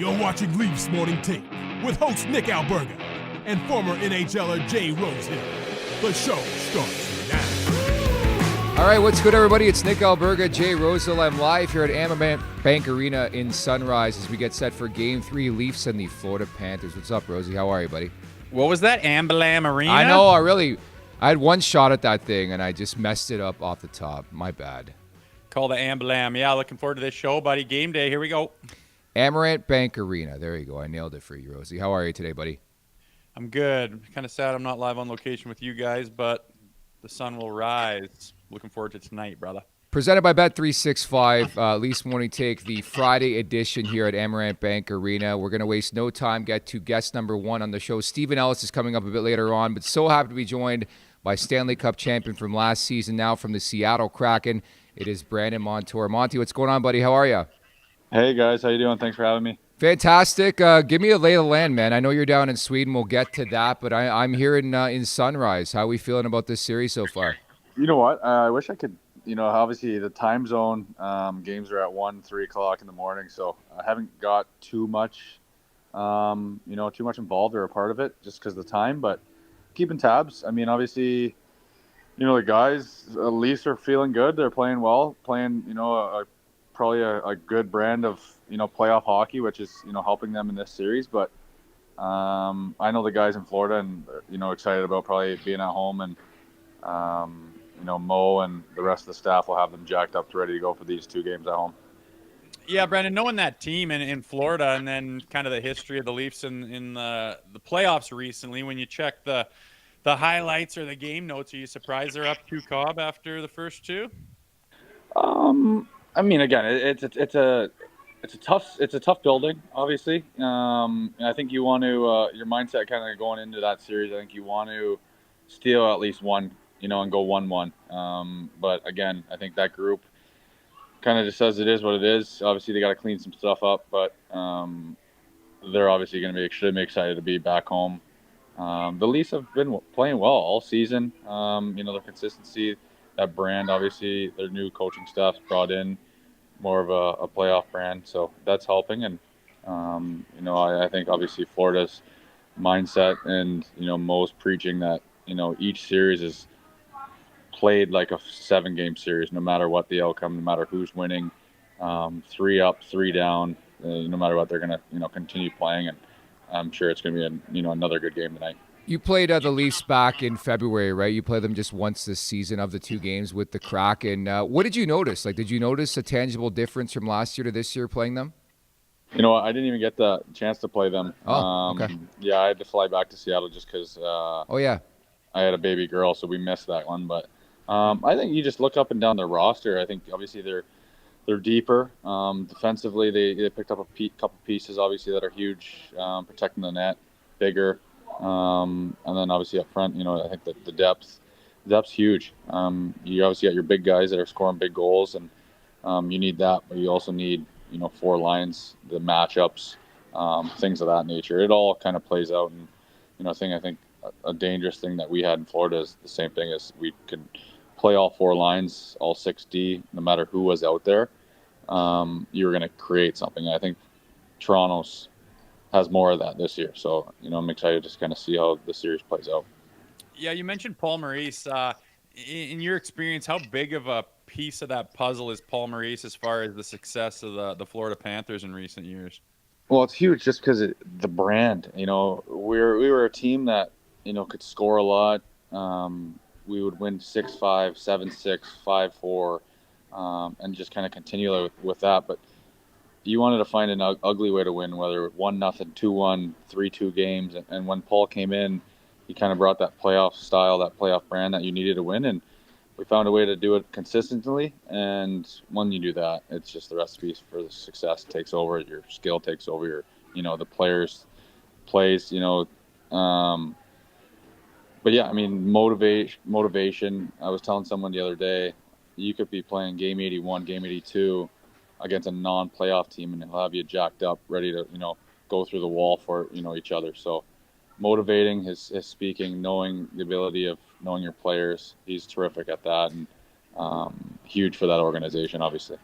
You're watching Leafs Morning Take with host Nick Alberga and former NHLer Jay Rosehill. The show starts now. All right, what's good, everybody? It's Nick Alberga, Jay Rosehill. I'm live here at Amerant Bank Arena in Sunrise as we get set for Game 3, Leafs and the Florida Panthers. What's up, Rosie? How are you, buddy? What was that, Amberlam Arena? I know, I had one shot at that thing, and I just messed it up off the top. My bad. Call the Amberlam. Yeah, looking forward to this show, buddy. Game day, here we go. Amerant Bank Arena. There you go. I nailed it for you, Rosie. How are you today, buddy? I'm good. Kind of sad I'm not live on location with you guys, but the sun will rise. Looking forward to tonight, brother. Presented by Bet365, Leafs Morning Take, the Friday edition here at Amerant Bank Arena. We're going to waste no time, get to guest number one on the show. Stephen Ellis is coming up a bit later on, but so happy to be joined by Stanley Cup champion from last season, now from the Seattle Kraken. It is Brandon Montour. Monty, what's going on, buddy? How are you? Hey, guys. How you doing? Thanks for having me. Fantastic. Give me a lay of the land, man. I know you're down in Sweden. We'll get to that, but I'm here in Sunrise. How are we feeling about this series so far? You know what? I wish I could, obviously the time zone games are at 1, 3 o'clock in the morning, so I haven't got too much, too much involved or a part of it just because of the time, but keeping tabs. I mean, obviously, the guys, at least are feeling good. They're playing well, playing, probably a good brand of, playoff hockey, which is, helping them in this series. But I know the guys in Florida and, excited about probably being at home, and, Mo and the rest of the staff will have them jacked up ready to go for these 2 games at home. Yeah, Brandon, knowing that team in Florida and then kind of the history of the Leafs in the playoffs recently, when you check the highlights or the game notes, are you surprised they're up 2 Cobb after the first 2? I mean, again, it's a tough building, obviously. And I think you want to your mindset kind of going into that series. I think you want to steal at least one, and go 1-1. But again, I think that group kind of just says it is what it is. Obviously, they got to clean some stuff up, but they're obviously going to be extremely excited to be back home. The Leafs have been playing well all season. Their consistency, that brand, obviously, their new coaching staff's brought in more of a playoff brand, so that's helping. And I think obviously Florida's mindset and Mo's preaching that each series is played like a 7-game series, no matter what the outcome, no matter who's winning, 3 up, 3 down, no matter what, they're going to continue playing, and I'm sure it's going to be another good game tonight. You played the Leafs back in February, right? You played them just once this season of the 2 games with the Kraken. What did you notice? Did you notice a tangible difference from last year to this year playing them? I didn't even get the chance to play them. Okay. Yeah, I had to fly back to Seattle just because I had a baby girl, so we missed that one. But I think you just look up and down their roster. I think obviously they're deeper. Defensively, they picked up a couple pieces, obviously, that are huge, protecting the net, bigger. And then obviously up front, I think that the depth's huge. You obviously got your big guys that are scoring big goals, and you need that, but you also need 4 lines, the matchups, things of that nature. It all kind of plays out, and I think a dangerous thing that we had in Florida is the same thing as we could play all 4 lines, all 6D, no matter who was out there. You were going to create something. I think Toronto's has more of that this year. So, I'm excited to just kind of see how the series plays out. Yeah, you mentioned Paul Maurice. In your experience, how big of a piece of that puzzle is Paul Maurice as far as the success of the Florida Panthers in recent years? Well, it's huge just because the brand. We were a team that, could score a lot. We would win 6-5, 7-6, 5-4, and just kind of continue with that. But you wanted to find an ugly way to win, whether 1-0, 2-1, 3-2 games. And when Paul came in, he kind of brought that playoff style, that playoff brand that you needed to win. And we found a way to do it consistently. And when you do that, it's just the recipe for the success takes over. Your skill takes over. The players plays. But yeah, I mean, motivation. I was telling someone the other day, you could be playing game 81, game 82. Against a non-playoff team, and he'll have you jacked up, ready to, go through the wall for, each other. So motivating, his speaking, knowing the ability of knowing your players, he's terrific at that, and huge for that organization, obviously.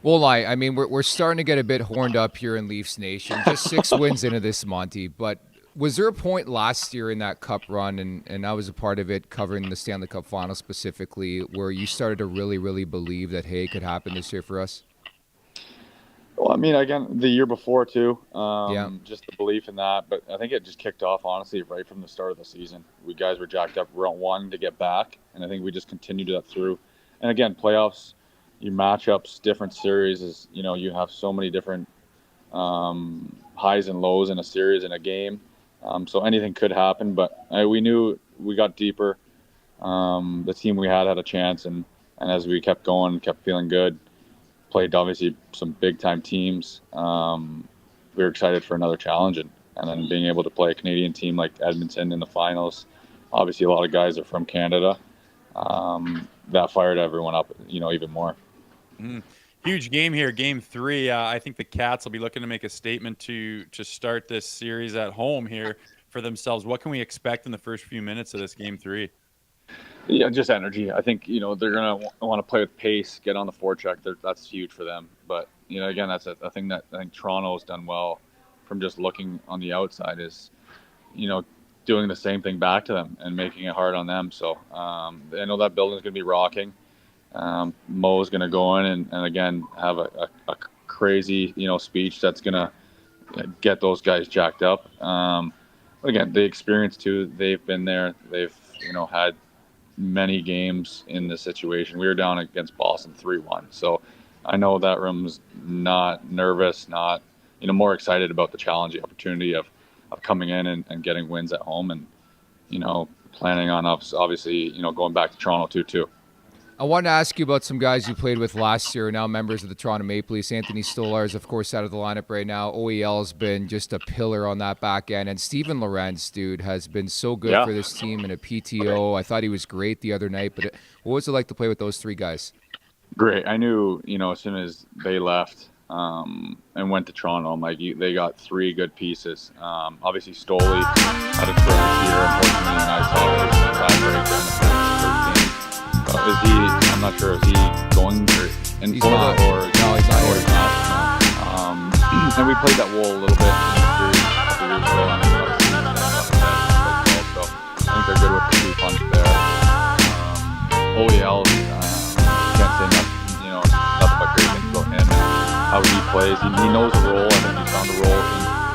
Well, I mean, we're starting to get a bit horned up here in Leafs Nation. Just 6 wins into this, Monty. But was there a point last year in that Cup run, and I was a part of it, covering the Stanley Cup final specifically, where you started to really, really believe that, hey, it could happen this year for us? Well, I mean, again, the year before too, Yeah. just the belief in that. But I think it just kicked off, honestly, right from the start of the season. We guys were jacked up, wanting to get back, and I think we just continued that through. And again, playoffs, your matchups, different series is, you have so many different highs and lows in a series, in a game. So anything could happen, but we knew we got deeper. The team we had a chance, and as we kept going, kept feeling good, played obviously some big time teams. We were excited for another challenge, and then being able to play a Canadian team like Edmonton in the finals. Obviously, a lot of guys are from Canada. That fired everyone up, even more. Huge game here, game 3. I think the Cats will be looking to make a statement to start this series at home here for themselves. What can we expect in the first few minutes of this game 3? Yeah, just energy. I think, they're going to want to play with pace, get on the forecheck. That's huge for them. But, again, that's a thing that I think Toronto has done well from just looking on the outside is, doing the same thing back to them and making it hard on them. So I know that building's going to be rocking. Mo's going to go in and again, have a crazy, speech that's going to get those guys jacked up. But again, the experience too, they've been there. They've, had many games in this situation. We were down against Boston 3-1. So I know that room's not nervous, not, more excited about the challenge, the opportunity of coming in and getting wins at home and, planning on us, obviously, going back to Toronto too. I want to ask you about some guys you played with last year, now members of the Toronto Maple Leafs. Anthony Stolar is, of course, out of the lineup right now. OEL has been just a pillar on that back end. And Steven Lorentz, dude, has been so good for this team in a PTO. I thought he was great the other night. But what was it like to play with those 3 guys? Great. I knew, as soon as they left and went to Toronto, I'm like, they got 3 good pieces. Obviously, Stoley had a terrific year. Unfortunately, I saw his tie break in the first 13. I'm not sure, is he going in Florida or no, he's not here. And we played that wall a little bit in the series a couple years ago. And so I think they're good with the 2 punch there. OEL, can't say nothing but great things about him and how he plays. He knows the role. I think he found a role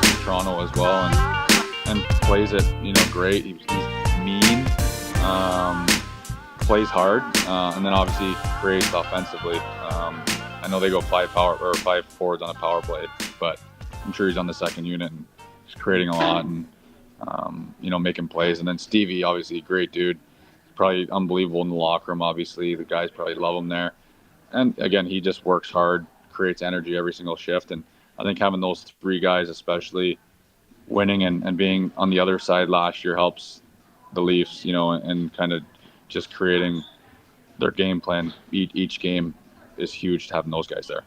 in Toronto as well, and plays it, great. He's mean. Plays hard, and then obviously creates offensively. I know they go 5 forwards on a power play, but I'm sure he's on the second unit and just creating a lot and making plays. And then Stevie, obviously, great dude, probably unbelievable in the locker room. Obviously, the guys probably love him there. And again, he just works hard, creates energy every single shift. And I think having those 3 guys, especially winning and being on the other side last year, helps the Leafs, and kind of just creating their game plan. Each game is huge to having those guys there.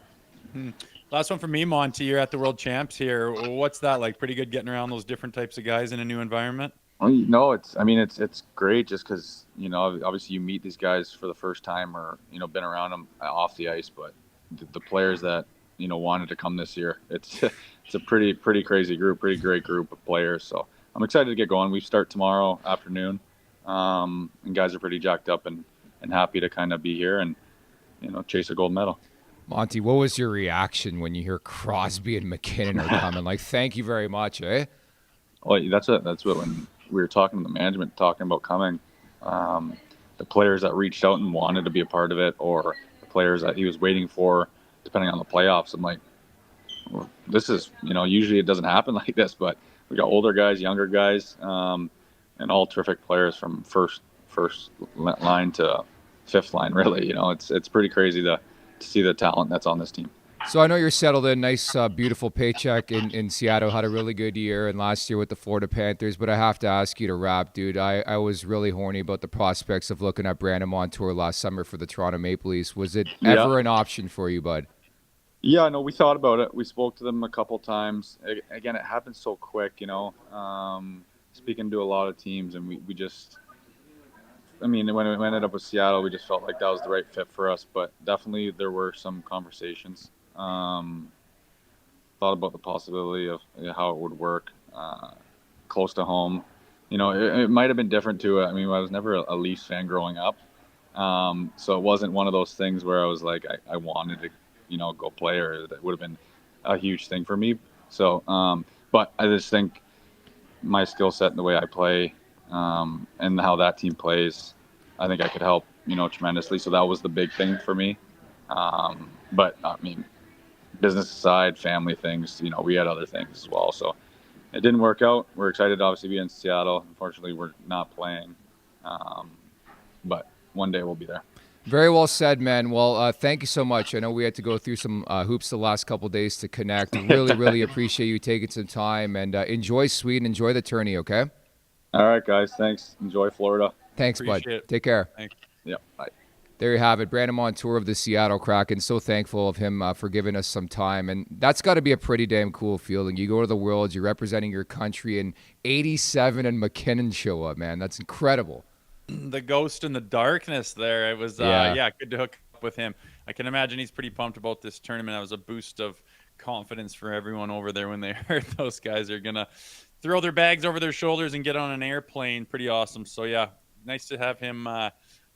Last one for me, Monty. You're at the World Champs here. What's that like? Pretty good getting around those different types of guys in a new environment? Well, it's great just because, obviously you meet these guys for the first time or, been around them off the ice, but the players that, wanted to come this year, it's a pretty crazy group, pretty great group of players. So I'm excited to get going. We start tomorrow afternoon. And guys are pretty jacked up and happy to kind of be here and, chase a gold medal. Monty, what was your reaction when you hear Crosby and McKinnon are coming? Like, thank you very much, eh? Well, that's what when we were talking to the management, talking about coming, the players that reached out and wanted to be a part of it, or the players that he was waiting for, depending on the playoffs. I'm like, well, this is, usually it doesn't happen like this, but we got older guys, younger guys, and all terrific players from first line to fifth line. Really, it's pretty crazy to see the talent that's on this team. So I know you're settled in, nice, beautiful paycheck in Seattle. Had a really good year, and last year with the Florida Panthers. But I have to ask you to wrap, dude. I was really horny about the prospects of looking at Brandon Montour last summer for the Toronto Maple Leafs. Was it ever an option for you, bud? Yeah, no, we thought about it. We spoke to them a couple times. Again, it happens so quick, speaking to a lot of teams, and we just I mean, when we ended up with Seattle, we just felt like that was the right fit for us. But definitely there were some conversations. Thought about the possibility of how it would work close to home. It might have been different too. I mean, I was never a Leafs fan growing up. So it wasn't one of those things where I was like, I wanted to, go play, or that would have been a huge thing for me. So, but I just think my skill set and the way I play, and how that team plays, I think I could help, tremendously. So that was the big thing for me. But I mean, business aside, family things, we had other things as well. So it didn't work out. We're excited to obviously be in Seattle. Unfortunately, we're not playing. But one day we'll be there. Very well said, man. Well, thank you so much. I know we had to go through some hoops the last couple of days to connect. Really, really appreciate you taking some time, and enjoy Sweden. Enjoy the tourney, okay? All right, guys. Thanks. Enjoy Florida. Thanks, Appreciate bud. it. Take care. Thanks. Yep. Bye. There you have it. Brandon Montour of the Seattle Kraken. So thankful of him for giving us some time. And that's got to be a pretty damn cool feeling. You go to the Worlds, you're representing your country, and 87 and McKinnon show up, man. That's incredible. The ghost in the darkness there. It was, good to hook up with him. I can imagine he's pretty pumped about this tournament. That was a boost of confidence for everyone over there when they heard those guys are going to throw their bags over their shoulders and get on an airplane. Pretty awesome. So, yeah, nice to have him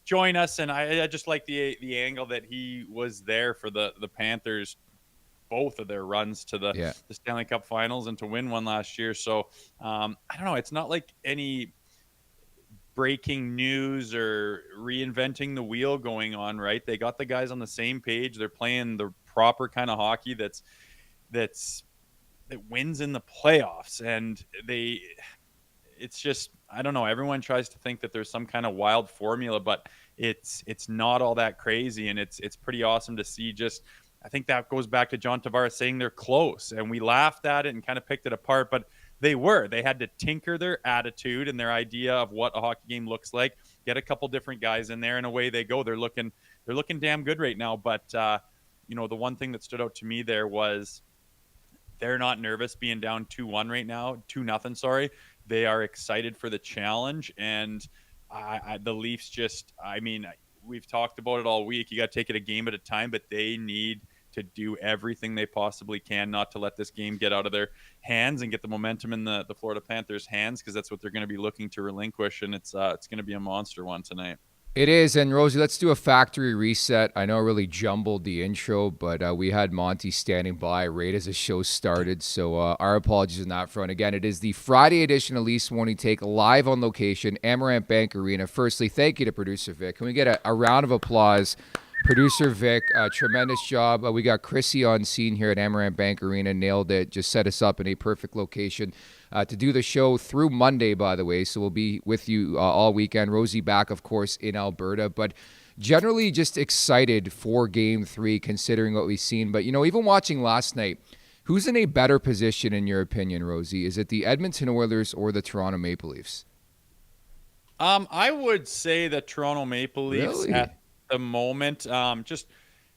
join us. And I just like the angle that he was there for the Panthers, both of their runs to the Stanley Cup finals and to win one last year. So, I don't know. It's not like any breaking news or reinventing the wheel going on, right? They got the guys on the same page. They're playing the proper kind of hockey that wins in the playoffs. And it's just, I don't know. Everyone tries to think that there's some kind of wild formula, but it's not all that crazy. And it's pretty awesome to see. Just, I think that goes back to John Tavares saying they're close, and we laughed at it and kind of picked it apart, but they had to tinker their attitude and their idea of what a hockey game looks like, get a couple different guys in there, and away they go. They're looking damn good right now. But the one thing that stood out to me there was they're not nervous being down 2-1 right now, 2-0, sorry. They are excited for the challenge, and the Leafs just, I mean, we've talked about it all week. You got to take it a game at a time, but they need to do everything they possibly can not to let this game get out of their hands and get the momentum in the Florida Panthers' hands, because that's what they're going to be looking to relinquish, and it's going to be a monster one tonight. It is. And Rosie, let's do a factory reset. I know I really jumbled the intro, but we had Monty standing by right as the show started. So our apologies on that front. Again, it is the Friday edition of Leafs Morning Take, live on location, Amerant Bank Arena. Firstly, thank you to producer Vic. Can we get a round of applause? Producer Vic, tremendous job. We got Chrissy on scene here at Amerant Bank Arena. Nailed it. Just set us up in a perfect location to do the show through Monday, by the way. So we'll be with you all weekend. Rosie back, of course, in Alberta. But generally just excited for Game 3, considering what we've seen. But, even watching last night, who's in a better position, in your opinion, Rosie? Is it the Edmonton Oilers or the Toronto Maple Leafs? I would say the Toronto Maple Leafs at the moment. Just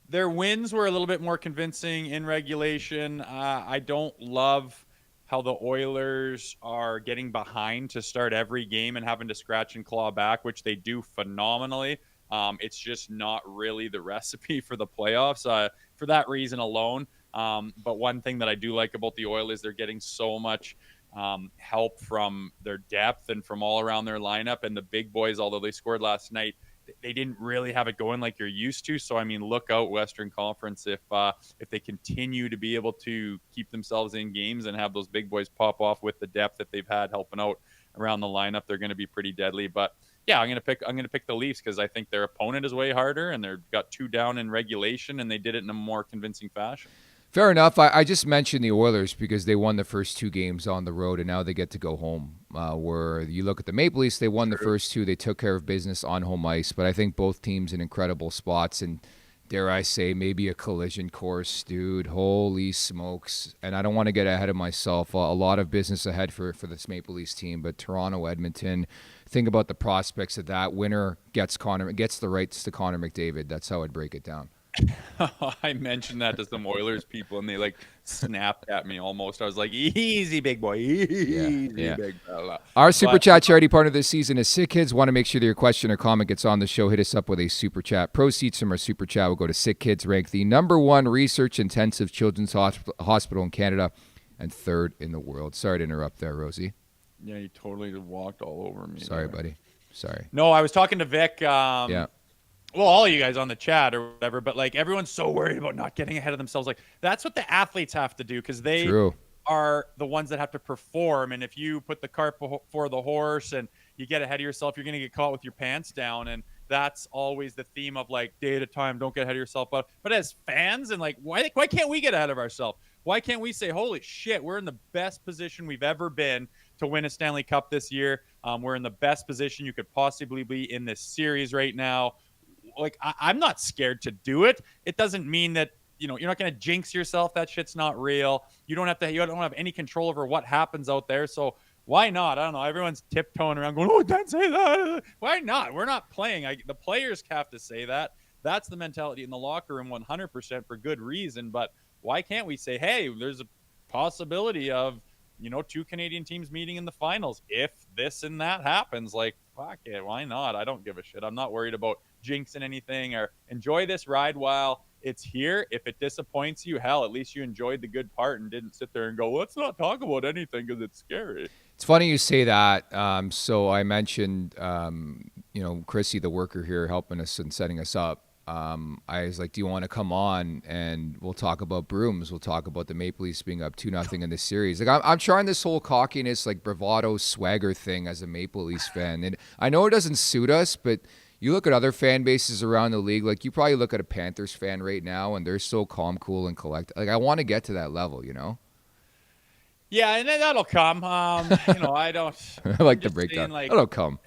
their wins were a little bit more convincing in regulation. I don't love how the Oilers are getting behind to start every game and having to scratch and claw back, which they do phenomenally. It's just not really the recipe for the playoffs for that reason alone. But one thing that I do like about the Oilers, they're getting so much help from their depth and from all around their lineup, and the big boys, although they scored last night, they didn't really have it going like you're used to. So, I mean, look out Western Conference if they continue to be able to keep themselves in games and have those big boys pop off with the depth that they've had helping out around the lineup. They're going to be pretty deadly. But yeah, I'm going to pick the Leafs because I think their opponent is way harder, and they've got 2 down in regulation, and they did it in a more convincing fashion. Fair enough. I just mentioned the Oilers because they won the first 2 games on the road, and now they get to go home. Where you look at the Maple Leafs, they won the first 2. They took care of business on home ice. But I think both teams in incredible spots, and dare I say, maybe a collision course, dude. Holy smokes. And I don't want to get ahead of myself. A lot of business ahead for this Maple Leafs team. But Toronto, Edmonton, think about the prospects of that. Winner gets the rights to Connor McDavid. That's how I'd break it down. I mentioned that to some Oilers people, and they like snapped at me almost. I was like, "Easy, big boy, easy, yeah. big fella." Our Super But Chat charity partner this season is Sick Kids. Want to make sure that your question or comment gets on the show, hit us up with a Super Chat. Proceeds from our Super Chat will go to Sick Kids, ranked the #1 research-intensive children's hospital in Canada and 3rd in the world. Sorry to interrupt there, Rosie. yeah, you totally walked all over me. Sorry, there. buddy. Sorry. No, I was talking to Vic. Yeah. Well, all of you guys on the chat or whatever, but like everyone's so worried about not getting ahead of themselves. Like that's what the athletes have to do because they True. are the ones that have to perform. And if you put the cart before the horse and you get ahead of yourself, you're going to get caught with your pants down. And that's always the theme of like day at a time. Don't get ahead of yourself. But as fans and like, why can't we get ahead of ourselves? Why can't we say, holy shit, we're in the best position we've ever been to win a Stanley Cup this year. We're in the best position you could possibly be in this series right now. Like I'm not scared to do it. It doesn't mean that you're not going to jinx yourself. That shit's not real. You don't have any control over what happens out there. So why not? I don't know. Everyone's tiptoeing around going, "Oh, don't say that." Why not? We're not playing. The players have to say that. That's the mentality in the locker room, 100% for good reason. But why can't we say, "Hey, there's a possibility of 2 Canadian teams meeting in the finals if this and that happens"? Like, fuck it. Why not? I don't give a shit. I'm not worried about jinxing anything or enjoy this ride while it's here. If it disappoints you, hell, at least you enjoyed the good part and didn't sit there and go, let's not talk about anything because it's scary. It's funny you say that. So I mentioned, Chrissy, the worker here, helping us and setting us up. I was like, do you want to come on and we'll talk about brooms? We'll talk about the Maple Leafs being up 2-0 in this series. Like I'm trying this whole cockiness, like bravado swagger thing as a Maple Leafs fan. And I know it doesn't suit us, but you look at other fan bases around the league, like you probably look at a Panthers fan right now and they're so calm, cool, and collected. Like I want to get to that level, Yeah, and then that'll come. I don't. I like the breakdown. Like, that'll come.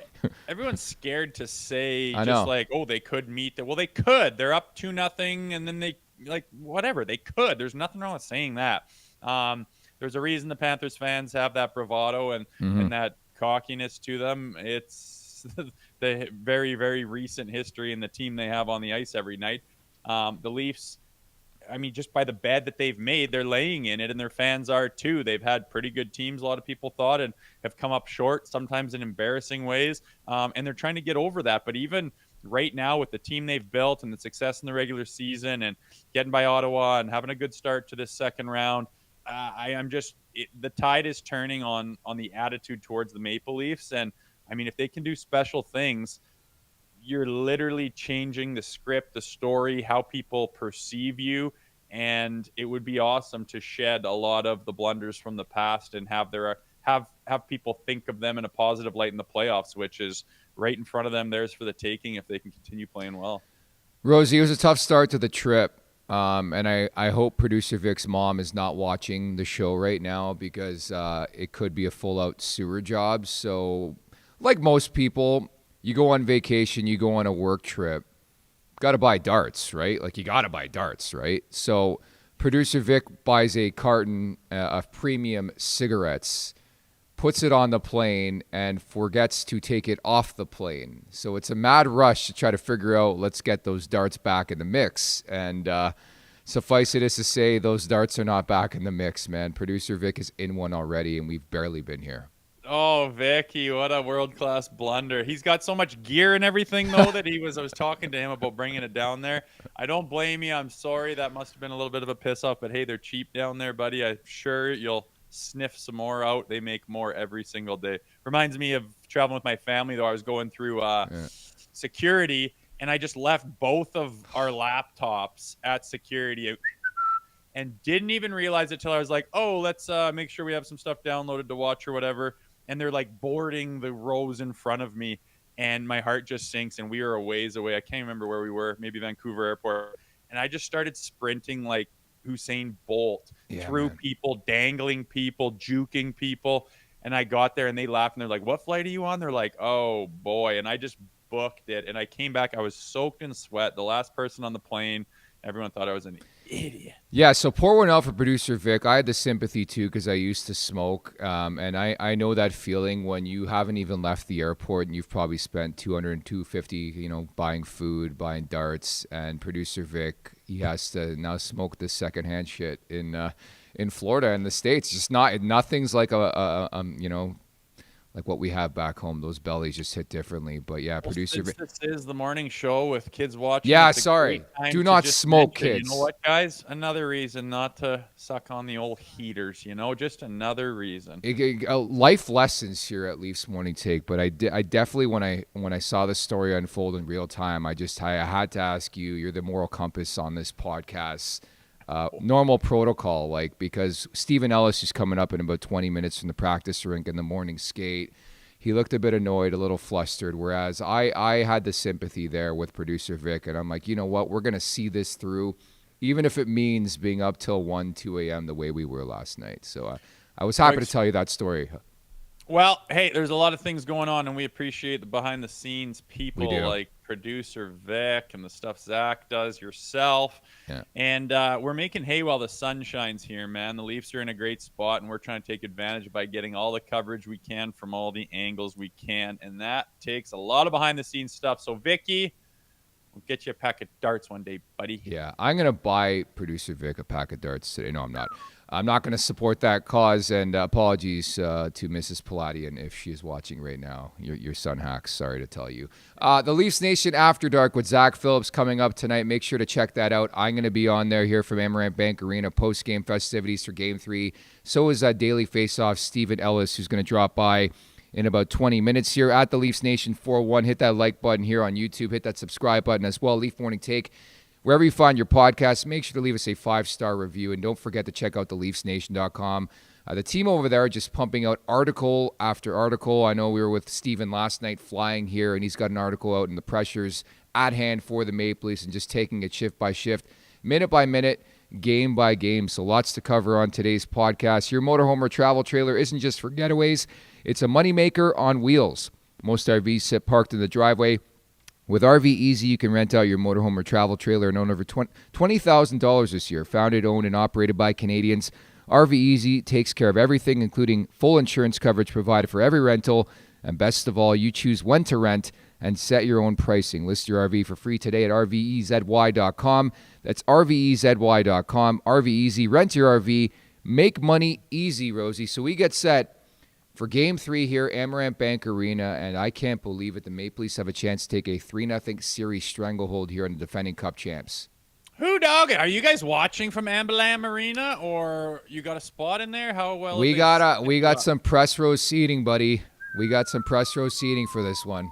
Everyone's scared to say I just know. like, oh, they could meet. Well, they could. They're up 2-0, and then they whatever. They could. There's nothing wrong with saying that. There's a reason the Panthers fans have that bravado and that cockiness to them. It's the very, very recent history and the team they have on the ice every night. The Leafs, I mean, just by the bed that they've made, they're laying in it, and their fans are too. They've had pretty good teams, a lot of people thought, and have come up short, sometimes in embarrassing ways, and they're trying to get over that. But even right now with the team they've built and the success in the regular season and getting by Ottawa and having a good start to this second round, the tide is turning on the attitude towards the Maple Leafs. And I mean, if they can do special things, you're literally changing the script, the story, how people perceive you. And it would be awesome to shed a lot of the blunders from the past and have people think of them in a positive light in the playoffs, which is right in front of them. Theirs for the taking if they can continue playing well. Rosie, it was a tough start to the trip. And I hope producer Vic's mom is not watching the show right now because it could be a full-out sewer job. So like most people, you go on vacation, you go on a work trip, got to buy darts, right? Like you got to buy darts, right? So producer Vic buys a carton of premium cigarettes, puts it on the plane, and forgets to take it off the plane. So it's a mad rush to try to figure out, let's get those darts back in the mix. And suffice it is to say, those darts are not back in the mix, man. Producer Vic is in one already, and we've barely been here. Oh, Vicky, what a world-class blunder. He's got so much gear and everything, though, that I was talking to him about bringing it down there. I don't blame you. I'm sorry. That must have been a little bit of a piss-off, but hey, they're cheap down there, buddy. I'm sure you'll sniff some more out. They make more every single day. Reminds me of traveling with my family, though. I was going through security, and I just left both of our laptops at security and didn't even realize it till I was like, oh, let's make sure we have some stuff downloaded to watch or whatever. And they're like boarding the rows in front of me, and my heart just sinks. And we were a ways away. I can't remember where we were, maybe Vancouver Airport. And I just started sprinting like Usain Bolt through people, dangling people, juking people. And I got there and they laughed and they're like, what flight are you on? They're like, oh boy. And I just booked it. And I came back. I was soaked in sweat. The last person on the plane. Everyone thought I was an Idiot. Yeah, so pour one out for producer Vic. I had the sympathy too because I used to smoke, and I know that feeling when you haven't even left the airport and you've probably spent $200, $250, buying food, buying darts, and producer Vic, he has to now smoke this secondhand shit in Florida and the States. Just nothing's like like what we have back home. Those bellies just hit differently. But yeah, producer Vic. This is the morning show with kids watching. Yeah, it's a sorry. great time Do to not just smoke, mention, kids. You know what, guys? Another reason not to suck on the old heaters. Just another reason. Life lessons here at Leafs Morning Take. But I definitely, when I saw the story unfold in real time, I had to ask you. You're the moral compass on this podcast. Normal protocol, because Steven Ellis is coming up in about 20 minutes from the practice rink in the morning skate. He looked a bit annoyed, a little flustered, whereas I had the sympathy there with producer Vic, and I'm like, you know what, we're going to see this through, even if it means being up till 1, 2 a.m. the way we were last night. So I was happy to tell you that story. Well, hey, there's a lot of things going on, and we appreciate the behind-the-scenes people like producer Vic and the stuff Zach does, yourself. Yeah. And we're making hay while the sun shines here, man. The Leafs are in a great spot, and we're trying to take advantage by getting all the coverage we can from all the angles we can, and that takes a lot of behind-the-scenes stuff. So, Vicky, we'll get you a pack of darts one day, buddy. Yeah, I'm going to buy producer Vic a pack of darts today. No, I'm not. I'm not going to support that cause, and apologies to Mrs. Palladian if she is watching right now. Your son hacks, sorry to tell you. The Leafs Nation After Dark with Zach Phillips coming up tonight. Make sure to check that out. I'm going to be on there here from Amerant Bank Arena, post-game festivities for Game 3. So is Daily Faceoff Steven Ellis, who's going to drop by in about 20 minutes here at the Leafs Nation 4-1. Hit that like button here on YouTube. Hit that subscribe button as well. Leaf Morning Take. Wherever you find your podcast, make sure to leave us a 5-star review. And don't forget to check out theleafsnation.com. The team over there are just pumping out article after article. I know we were with Steven last night flying here, and he's got an article out in the pressures at hand for the Maple Leafs and just taking it shift by shift, minute by minute, game by game. So lots to cover on today's podcast. Your motorhome or travel trailer isn't just for getaways. It's a moneymaker on wheels. Most RVs sit parked in the driveway. With RV Easy, you can rent out your motorhome or travel trailer and own over $20,000 this year. Founded, owned, and operated by Canadians, RV Easy takes care of everything, including full insurance coverage provided for every rental. And best of all, you choose when to rent and set your own pricing. List your RV for free today at RVEZY.com. That's RVEZY.com. RV Easy, rent your RV, make money easy, Rosie. So we get set for Game 3 here, Amerant Bank Arena, and I can't believe it. The Maple Leafs have a chance to take a 3-0 series stranglehold here on the defending Cup champs. Who, dog? Are you guys watching from Amerant Arena, or you got a spot in there? How well? We got some press row seating, buddy. We got some press row seating for this one.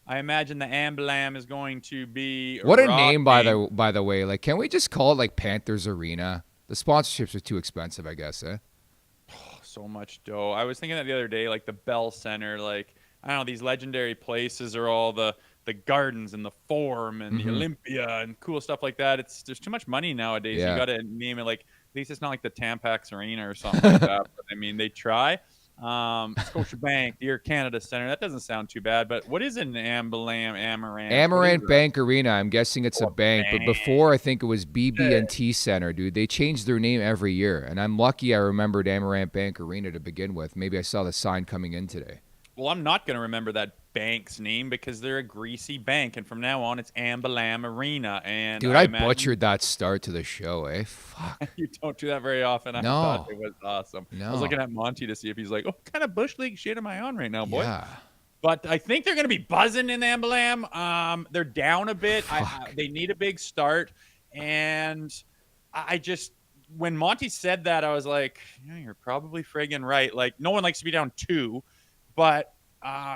I imagine the Ambalam is going to be what a name, by the way. Can we just call it Panthers Arena? The sponsorships are too expensive, I guess, eh? So much dough. I was thinking that the other day, the Bell Center, I don't know, these legendary places are all the gardens and the Forum and the Olympia and cool stuff like that. There's too much money nowadays. Yeah. You got to name it at least it's not like the Tampax Arena or something like that. But, I mean, they try. Scotiabank, the Air Canada Center. That doesn't sound too bad. But what is an Amerant Bank Arena. I'm guessing it's a bank. But before, I think it was BB&T Center, dude. They changed their name every year. And I'm lucky I remembered Amerant Bank Arena to begin with. Maybe I saw the sign coming in today. Well, I'm not going to remember that bank's name because they're a greasy bank. And from now on, it's Ambalam Arena. And dude, I butchered that start to the show, eh? Fuck. You don't do that very often. I thought it was awesome. No. I was looking at Monty to see if he's like, what kind of Bush League shit am I on right now, boy? Yeah. But I think they're going to be buzzing in Ambalam. They're down a bit. They need a big start. And when Monty said that, I was like, yeah, you're probably friggin' right. No one likes to be down 2. But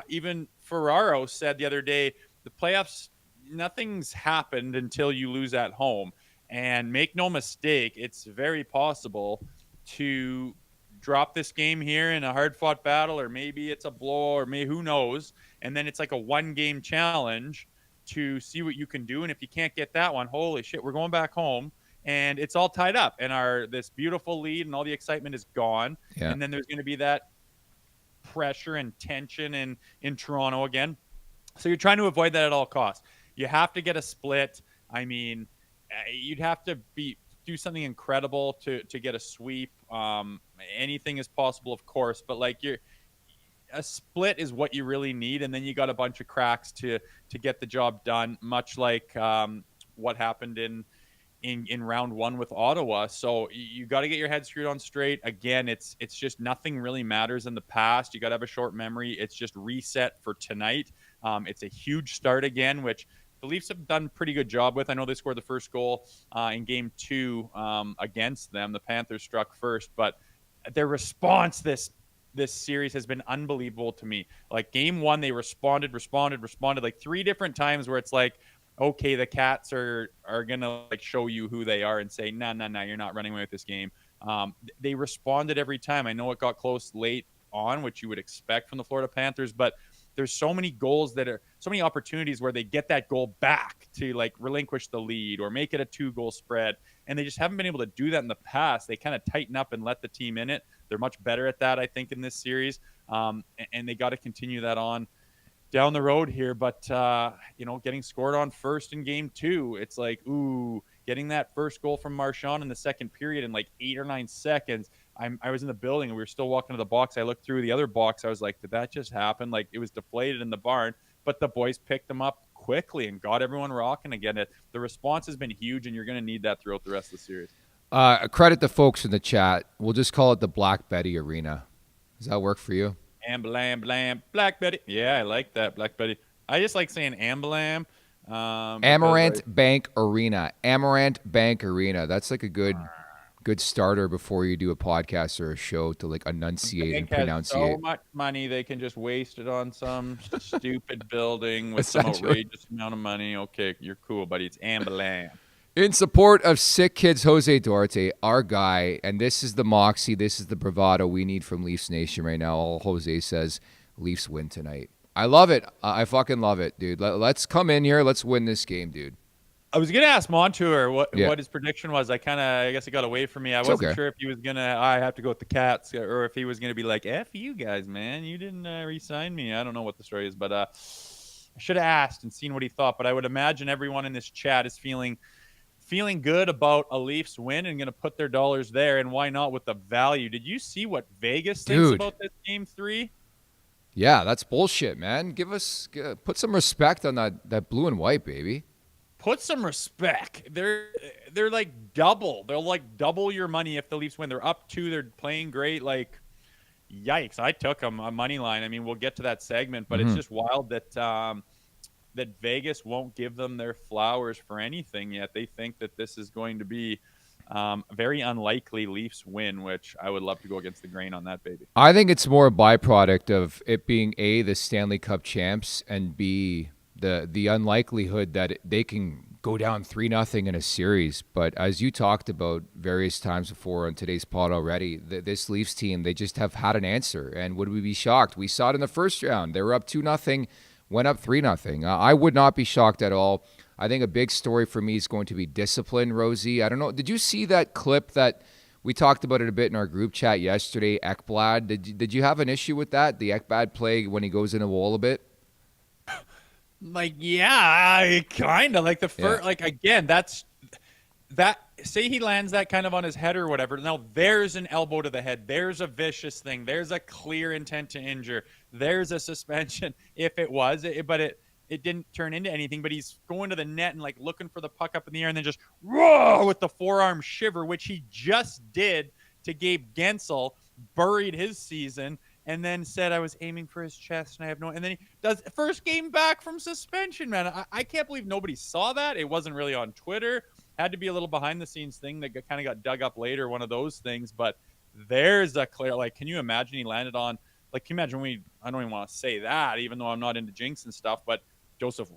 even Ferraro said the other day, the playoffs, nothing's happened until you lose at home. And make no mistake, it's very possible to drop this game here in a hard-fought battle, or maybe it's a blow, or maybe who knows. And then it's like a one-game challenge to see what you can do. And if you can't get that one, holy shit, we're going back home. And it's all tied up. And this beautiful lead and all the excitement is gone. Yeah. And then there's going to be that pressure and tension in Toronto again. So you're trying to avoid that at all costs. You have to get a split. I mean, you'd have to be do something incredible to get a sweep. Anything is possible, of course, but like a split is what you really need, and then you got a bunch of cracks to get the job done, much like what happened in round one with Ottawa. So you got to get your head screwed on straight. Again, it's just nothing really matters in the past. You got to have a short memory. It's just reset for tonight. It's a huge start again, which the Leafs have done a pretty good job with. I know they scored the first goal in game 2 against them. The Panthers struck first, but their response this series has been unbelievable to me. Like game 1, they responded like 3 different times where it's like, okay, the Cats are gonna like show you who they are and say, no, you're not running away with this game. They responded every time. I know it got close late on, which you would expect from the Florida Panthers, but there's so many opportunities where they get that goal back to like relinquish the lead or make it a 2-goal spread, and they just haven't been able to do that in the past. They kind of tighten up and let the team in it. They're much better at that, I think, in this series, and they got to continue that on down the road here. But getting scored on first in game 2, it's like, ooh, getting that first goal from Marchand in the second period in like 8 or 9 seconds. I was in the building and we were still walking to the box. I looked through the other box. I was like, did that just happen? Like, it was deflated in the barn, but the boys picked them up quickly and got everyone rocking again. The response has been huge, and you're going to need that throughout the rest of the series. Credit the folks in the chat. We'll just call it the Black Betty Arena. Does that work for you? Amblam, Black Betty. Yeah, I like that, Black Betty. I just like saying Amblam. Amerant Bank Arena. Amerant Bank Arena. That's like a good starter before you do a podcast or a show to like enunciate and pronunciate. So much money they can just waste it on some stupid building with some outrageous amount of money. Okay, you're cool, buddy. It's Amblam. In support of Sick Kids Jose Duarte, our guy, and this is the moxie, this is the bravado we need from Leafs Nation right now. All Jose says, Leafs win tonight. I love it. I fucking love it, dude. Let's come in here. Let's win this game, dude. I was going to ask Montour what his prediction was. I guess it got away from me. I wasn't sure if he was going to, I have to go with the Cats, or if he was going to be like, F you guys, man. You didn't re-sign me. I don't know what the story is, but I should have asked and seen what he thought. But I would imagine everyone in this chat is feeling good about a Leafs win and going to put their dollars there. And why not with the value? Did you see what Vegas thinks about this game 3? Yeah, that's bullshit, man. Put some respect on that blue and white, baby. Put some respect. They're like double. They'll like double your money if the Leafs win. They're up 2. They're playing great. Like, yikes! I took them a money line. I mean, we'll get to that segment, but it's just wild that that Vegas won't give them their flowers for anything yet. They think that this is going to be a very unlikely Leafs win, which I would love to go against the grain on that, baby. I think it's more a byproduct of it being A, the Stanley Cup champs, and B, the unlikelihood that they can go down 3-0 in a series. But as you talked about various times before on today's pod already, this Leafs team, they just have had an answer. And would we be shocked? We saw it in the first round. They were up 2-0, went up 3-0. I would not be shocked at all. I think a big story for me is going to be discipline, Rosie. I don't know. Did you see that clip that we talked about it a bit in our group chat yesterday, Ekblad? Did you have an issue with that, the Ekblad play when he goes in a wall a bit? Like, yeah, kind of. Like the first, like, again, that. Say he lands that kind of on his head or whatever. Now there's an elbow to the head. There's a vicious thing. There's a clear intent to injure. There's a suspension if it was, but it didn't turn into anything. But he's going to the net and like looking for the puck up in the air and then just whoa with the forearm shiver, which he just did to Gabe Gensel, buried his season. And then said I was aiming for his chest, and I have no. And then he does first game back from suspension, man. I can't believe nobody saw that. It wasn't really on Twitter. Had to be a little behind the scenes thing that kind of got dug up later. One of those things. But there's a clear. Like, can you imagine he landed on? Like, can you imagine I don't even want to say that, even though I'm not into jinx and stuff. But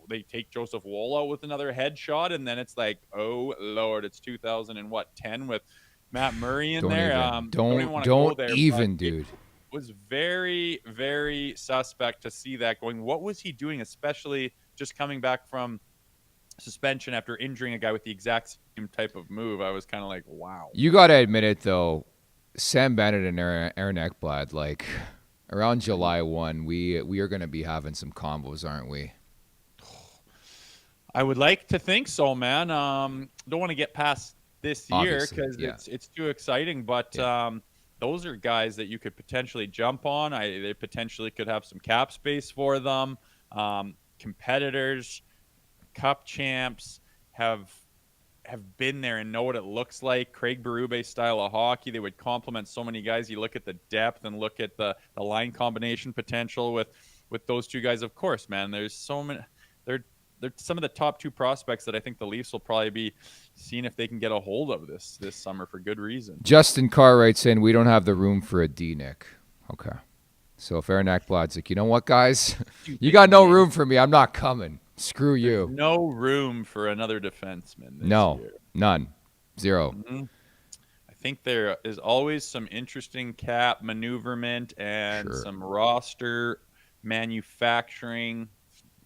they take Joseph Woll out with another headshot, and then it's like, oh Lord, it's 2010 with Matt Murray in there. Don't even, dude. Was very, very suspect to see that going. What was he doing, especially just coming back from suspension after injuring a guy with the exact same type of move? I was kind of like, wow. You got to admit it, though. Sam Bennett and Aaron Ekblad, like around July 1, we are going to be having some combos, aren't we? I would like to think so, man. Don't want to get past this year Obviously, because yeah. it's too exciting. But those are guys that you could potentially jump on. They potentially could have some cap space for them. Competitors, cup champs have been there and know what it looks like. Craig Berube style of hockey. They would complement so many guys. You look at the depth and look at the line combination potential with those two guys. Of course, man, there's so many. They're some of the top two prospects that I think the Leafs will probably be seeing if they can get a hold of this summer for good reason. Justin Carr writes in, we don't have the room for a D, Nick. Okay. So if Aaron Ekblad's like, you know what, guys? You got no room for me. I'm not coming. Screw you. There's no room for another defenseman this year. None. Zero. Mm-hmm. I think there is always some interesting cap maneuverment and some roster manufacturing.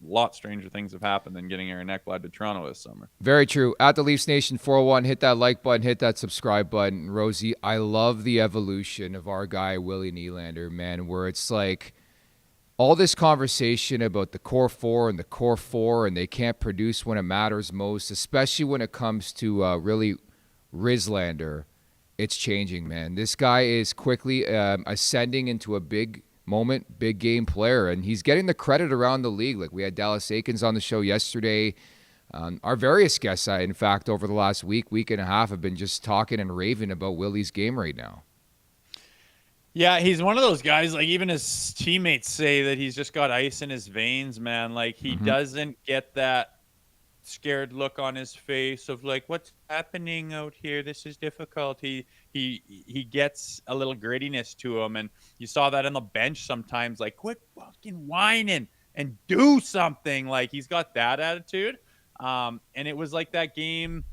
A lot stranger things have happened than getting Aaron Ekblad to Toronto this summer. Very true. At the Leafs Nation 401, hit that like button, hit that subscribe button. Rosie, I love the evolution of our guy, Willie Nylander, man, where it's like all this conversation about the core four and the core four, and they can't produce when it matters most, especially when it comes to really Rizlander. It's changing, man. This guy is quickly ascending into a big moment, big game player, and he's getting the credit around the league. Like we had Dallas Aikens on the show yesterday. Our various guests, in fact, over the last week and a half have been just talking and raving about Willie's game right now. Yeah, he's one of those guys, like even his teammates say that he's just got ice in his veins, man. Like he doesn't get that scared look on his face of like, what's happening out here? This is difficult. He gets a little grittiness to him, and you saw that on the bench sometimes, like, quit fucking whining and do something. Like he's got that attitude. And it was like that game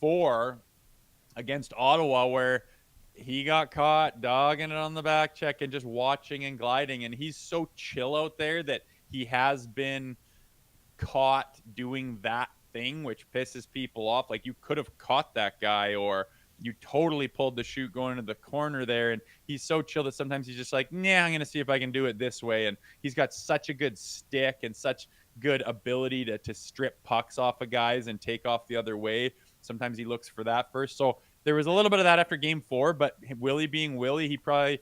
4 against Ottawa where he got caught dogging it on the back check and just watching and gliding. And he's so chill out there that he has been caught doing that thing, which pisses people off. Like you could have caught that guy, or you totally pulled the chute going into the corner there. And he's so chill that sometimes he's just like, nah, I'm going to see if I can do it this way. And he's got such a good stick and such good ability to strip pucks off of guys and take off the other way. Sometimes he looks for that first. So there was a little bit of that after game 4, but Willie being Willie, he probably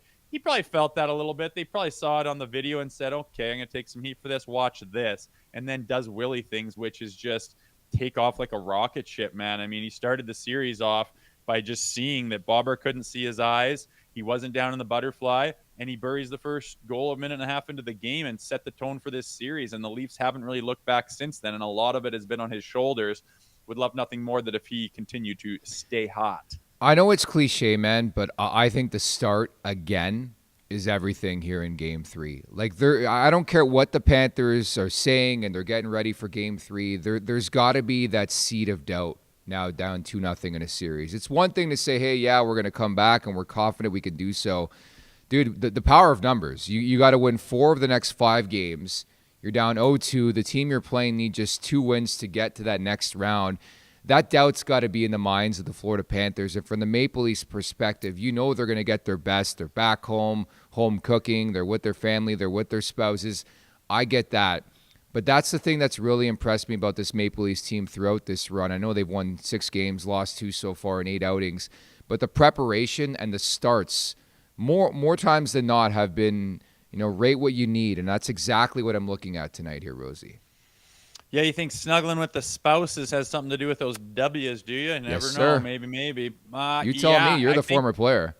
felt that a little bit. They probably saw it on the video and said, okay, I'm going to take some heat for this. Watch this. And then does Willie things, which is just take off like a rocket ship, man. I mean, he started the series off by just seeing that Bobber couldn't see his eyes. He wasn't down in the butterfly, and he buries the first goal a minute and a half into the game and set the tone for this series. And the Leafs haven't really looked back since then, and a lot of it has been on his shoulders. Would love nothing more that if he continued to stay hot. I know it's cliche, man, but I think the start again is everything here in Game 3. Like, I don't care what the Panthers are saying, and they're getting ready for Game 3. There's got to be that seed of doubt now, down 2-0 in a series. It's one thing to say, hey, yeah, we're going to come back, and we're confident we can do so. Dude, the power of numbers. You got to win 4 of the next 5 games. You're down 0-2. The team you're playing need just 2 wins to get to that next round. That doubt's got to be in the minds of the Florida Panthers. And from the Maple Leafs perspective, you know they're going to get their best. They're back home cooking. They're with their family. They're with their spouses. I get that. But that's the thing that's really impressed me about this Maple Leafs team throughout this run. I know they've won 6 games, lost 2 so far in 8 outings. But the preparation and the starts, more times than not, have been, rate what you need. And that's exactly what I'm looking at tonight here, Rosie. Yeah, you think snuggling with the spouses has something to do with those W's, do you? I never Yes, know. sir. Maybe. You tell me. You're the former player.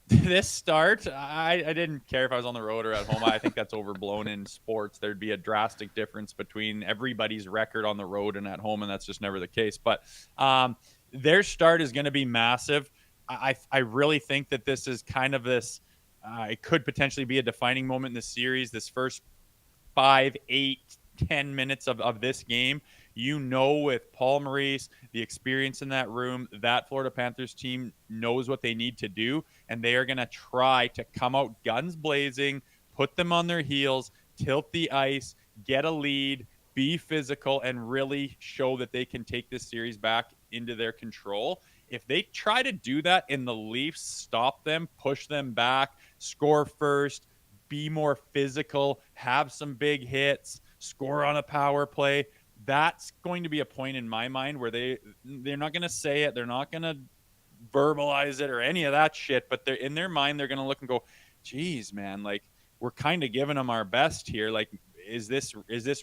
This start, I didn't care if I was on the road or at home. I think that's overblown in sports. There'd be a drastic difference between everybody's record on the road and at home, and that's just never the case. But their start is going to be massive. I really think that this is kind of this it could potentially be a defining moment in the series, this first 5, 8, 10 minutes of this game. With Paul Maurice, the experience in that room, that Florida Panthers team knows what they need to do, and they are going to try to come out guns blazing, put them on their heels, tilt the ice, get a lead, be physical, and really show that they can take this series back into their control. If they try to do that and the Leafs stop them, push them back, score first, be more physical, have some big hits, score on a power play, that's going to be a point in my mind where they're not going to say it, they're not going to verbalize it or any of that shit, but they're in their mind, they're going to look and go, geez, man, like we're kind of giving them our best here. Like, is this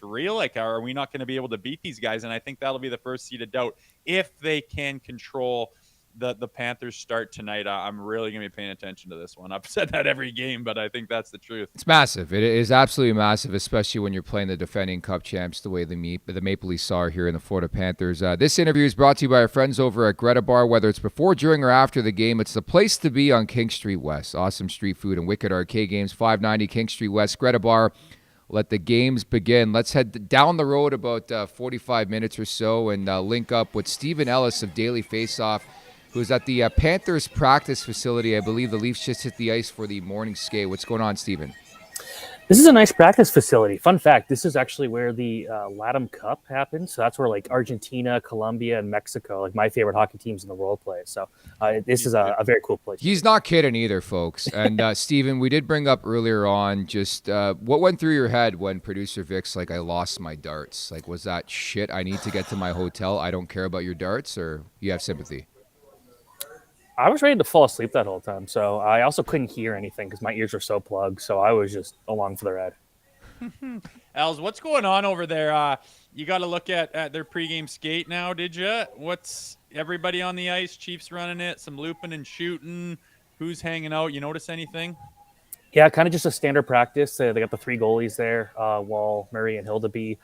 real? Like, are we not going to be able to beat these guys? And I think that'll be the first seed of doubt if they can control the Panthers start tonight. I'm really going to be paying attention to this one. I've said that every game, but I think that's the truth. It's massive. It is absolutely massive, especially when you're playing the defending Cup champs the way the Maple Leafs are here in the Florida Panthers. This interview is brought to you by our friends over at Greta Bar. Whether it's before, during, or after the game, it's the place to be on King Street West. Awesome street food and wicked arcade games. 590 King Street West, Greta Bar. Let the games begin. Let's head down the road about 45 minutes or so and link up with Steven Ellis of Daily Faceoff, who's at the Panthers practice facility. I believe the Leafs just hit the ice for the morning skate. What's going on, Steven? This is a nice practice facility. Fun fact, this is actually where the LATAM Cup happens. So that's where like Argentina, Colombia, and Mexico, like my favorite hockey teams in the world, play. So this is a very cool place. He's not kidding either, folks. And Steven, we did bring up earlier on just what went through your head when producer Vic's like, I lost my darts. Like, was that shit? I need to get to my hotel. I don't care about your darts, or you have sympathy? I was ready to fall asleep that whole time, so I also couldn't hear anything because my ears were so plugged, so I was just along for the ride. Els, what's going on over there? You got to look at their pregame skate now, did you? What's everybody on the ice? Chiefs running it, some looping and shooting. Who's hanging out? You notice anything? Yeah, kind of just a standard practice. They got the three goalies there, Wall, Murray, and Hildeby.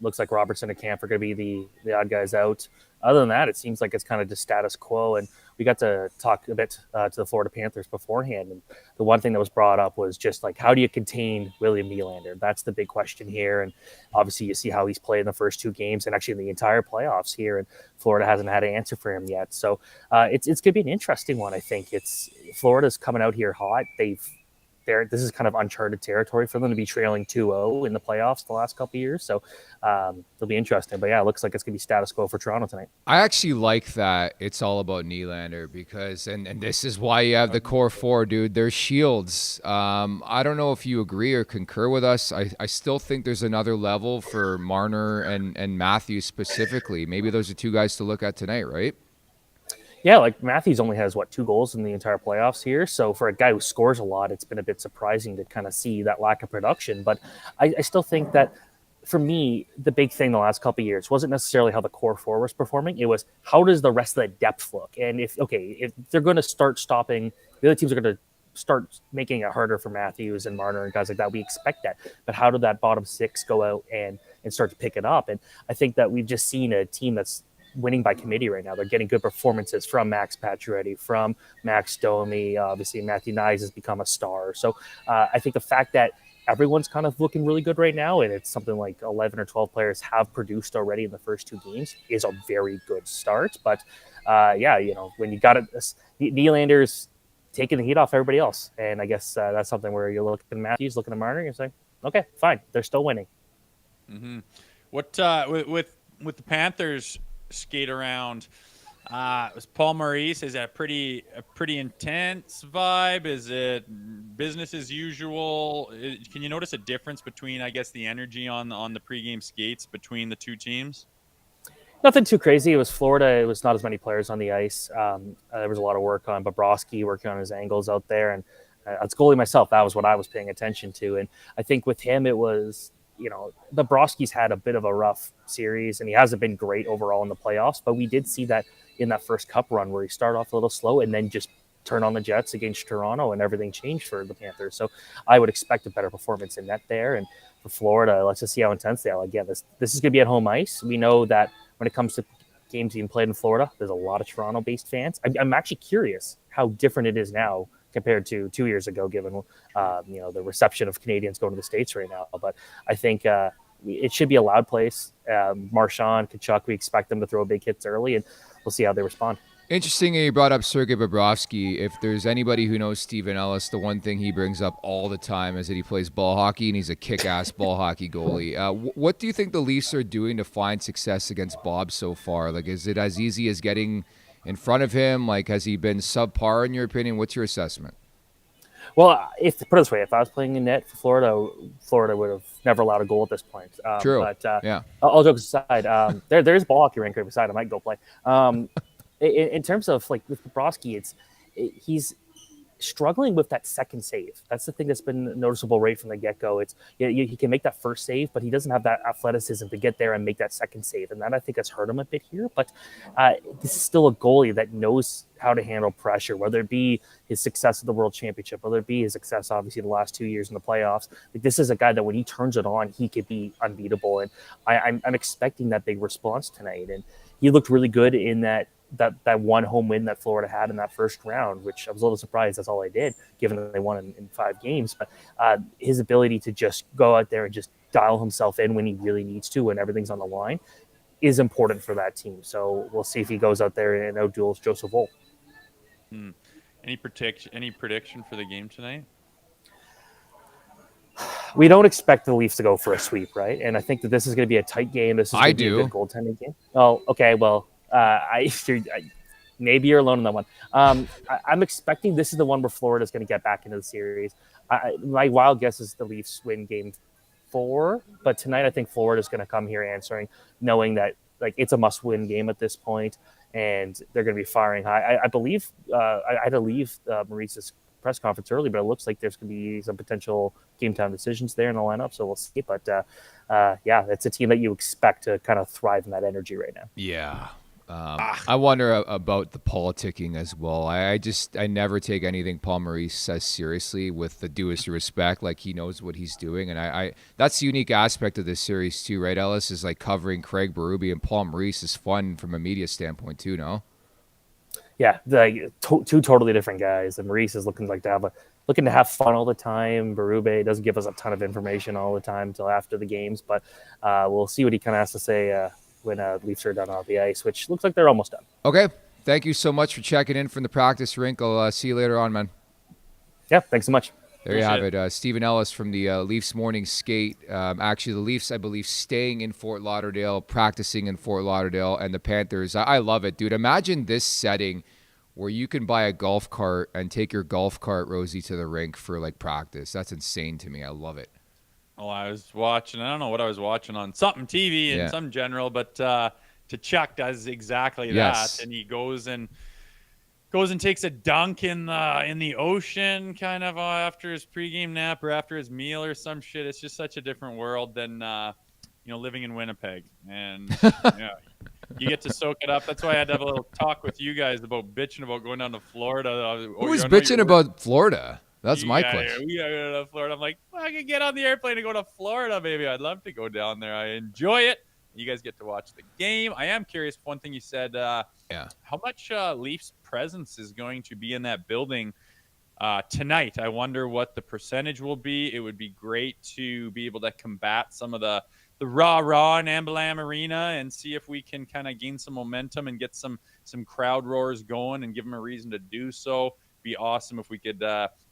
Looks like Robertson and Camp are going to be the odd guys out. Other than that, it seems like it's kind of just status quo. And we got to talk a bit to the Florida Panthers beforehand. And the one thing that was brought up was just like, how do you contain William Nylander? That's the big question here. And obviously you see how he's played in the first two games and actually in the entire playoffs here. And Florida hasn't had an answer for him yet. So it's going to be an interesting one, I think. Florida's coming out here hot. This is kind of uncharted territory for them to be trailing 2-0 in the playoffs the last couple of years. So it'll be interesting. But, yeah, it looks like it's going to be status quo for Toronto tonight. I actually like that it's all about Nylander because, and this is why you have the core four, dude. They're shields. I don't know if you agree or concur with us. I still think there's another level for Marner and Matthews specifically. Maybe those are two guys to look at tonight, right? Yeah, like Matthews only has, 2 goals in the entire playoffs here. So for a guy who scores a lot, it's been a bit surprising to kind of see that lack of production. But I still think that, for me, the big thing the last couple of years wasn't necessarily how the core four was performing. It was, how does the rest of the depth look? And if they're going to start stopping, the other teams are going to start making it harder for Matthews and Marner and guys like that. We expect that. But how did that bottom six go out and start to pick it up? And I think that we've just seen a team that's winning by committee right now. They're getting good performances from Max Pacioretty, from Max Domi. Obviously, Matthew Nyes has become a star. So I think the fact that everyone's kind of looking really good right now, and it's something like 11 or 12 players have produced already in the first 2 games, is a very good start. But when you got it, Nylander's taking the heat off everybody else. And I guess that's something where you're looking at Matthews, looking at Marner, and you're saying, okay, fine, they're still winning. Mm-hmm. What with the Panthers skate around, was Paul Maurice, is that a pretty intense vibe? Is it business as usual? Can you notice a difference between, I guess, the energy on the pregame skates between the two teams? Nothing too crazy. It was Florida. It was not as many players on the ice. There was a lot of work on Bobrovsky, working on his angles out there. And as goalie myself, that was what I was paying attention to. And I think with him, it was, Bobrovsky's had a bit of a rough series, and he hasn't been great overall in the playoffs. But we did see that in that first Cup run where he started off a little slow and then just turned on the Jets against Toronto, and everything changed for the Panthers. So I would expect a better performance in net there. And for Florida, let's just see how intense they are. Again, this is going to be at home ice. We know that when it comes to games being played in Florida, there's a lot of Toronto-based fans. I'm actually curious how different it is now compared to 2 years ago, given the reception of Canadians going to the States right now. But I think it should be a loud place. Marchand, Tkachuk, we expect them to throw big hits early, and we'll see how they respond. Interesting you brought up Sergei Bobrovsky. If there's anybody who knows Steven Ellis, the one thing he brings up all the time is that he plays ball hockey, and he's a kick-ass ball hockey goalie. What do you think the Leafs are doing to find success against Bob so far? Like, is it as easy as getting in front of him? Like, has he been subpar in your opinion? What's your assessment? Well, if put it this way, if I was playing in net for Florida would have never allowed a goal at this point. True. But Yeah. all jokes aside, there's ball hockey rink right beside. I might go play. In terms of like with Bobrovsky, he's struggling with that second save. That's the thing that's been noticeable right from the get-go. It's he can make that first save, but he doesn't have that athleticism to get there and make that second save, and that I think has hurt him a bit here. But this is still a goalie that knows how to handle pressure, whether it be his success at the World Championship, whether it be his success obviously the last 2 years in the playoffs. Like, this is a guy that when he turns it on, he could be unbeatable, and I'm expecting that big response tonight. And he looked really good in that one home win that Florida had in that first round, which I was a little surprised that's all they did, given that they won in 5 games. But his ability to just go out there and just dial himself in when he really needs to, when everything's on the line, is important for that team. So we'll see if he goes out there and outduels Joseph Woll. Any prediction for the game tonight? We don't expect the Leafs to go for a sweep, right? And I think that this is going to be a tight game. This is going to be a good goaltending game. Oh, okay. Well, maybe you're alone in that one. I'm expecting this is the one where Florida is going to get back into the series. My wild guess is the Leafs win game 4, but tonight I think Florida is going to come here answering, knowing that like it's a must-win game at this point, and they're going to be firing high. I believe I had to leave Maurice's press conference early, but it looks like there's going to be some potential game-time decisions there in the lineup, so we'll see. But yeah, it's a team that you expect to kind of thrive in that energy right now. Yeah. I wonder about the politicking as well. I never take anything Paul Maurice says seriously, with the due respect. Like, he knows what he's doing, and I that's the unique aspect of this series too, right? Ellis is like covering Craig Berube, and Paul Maurice is fun from a media standpoint too. No. Yeah, like two totally different guys. And Maurice is looking to have fun all the time. Berube doesn't give us a ton of information all the time until after the games, but we'll see what he kind of has to say when Leafs are done off the ice, which looks like they're almost done. Okay. Thank you so much for checking in from the practice rink. I'll see you later on, man. Yeah, thanks so much. There you have it. Stephen Ellis from the Leafs morning skate. Actually, the Leafs, I believe, staying in Fort Lauderdale, practicing in Fort Lauderdale, and the Panthers. I love it, dude. Imagine this setting where you can buy a golf cart and take your golf cart, Rosie, to the rink for like practice. That's insane to me. I love it. Well, I was watching, I don't know what I was watching on something TV in some general, but Chuck does exactly that. And he goes and takes a dunk in the ocean kind of after his pregame nap or after his meal or some shit. It's just such a different world than, living in Winnipeg. And you get to soak it up. That's why I had to have a little talk with you guys about bitching about going down to Florida. Who's bitching about Florida? That's my question. We gotta go to Florida. I'm like, I could get on the airplane and go to Florida, baby. I'd love to go down there. I enjoy it. You guys get to watch the game. I am curious. One thing you said, how much Leafs presence is going to be in that building tonight? I wonder what the percentage will be. It would be great to be able to combat some of the rah-rah in Amerant Arena and see if we can kind of gain some momentum and get some crowd roars going and give them a reason to do so. Be awesome if we could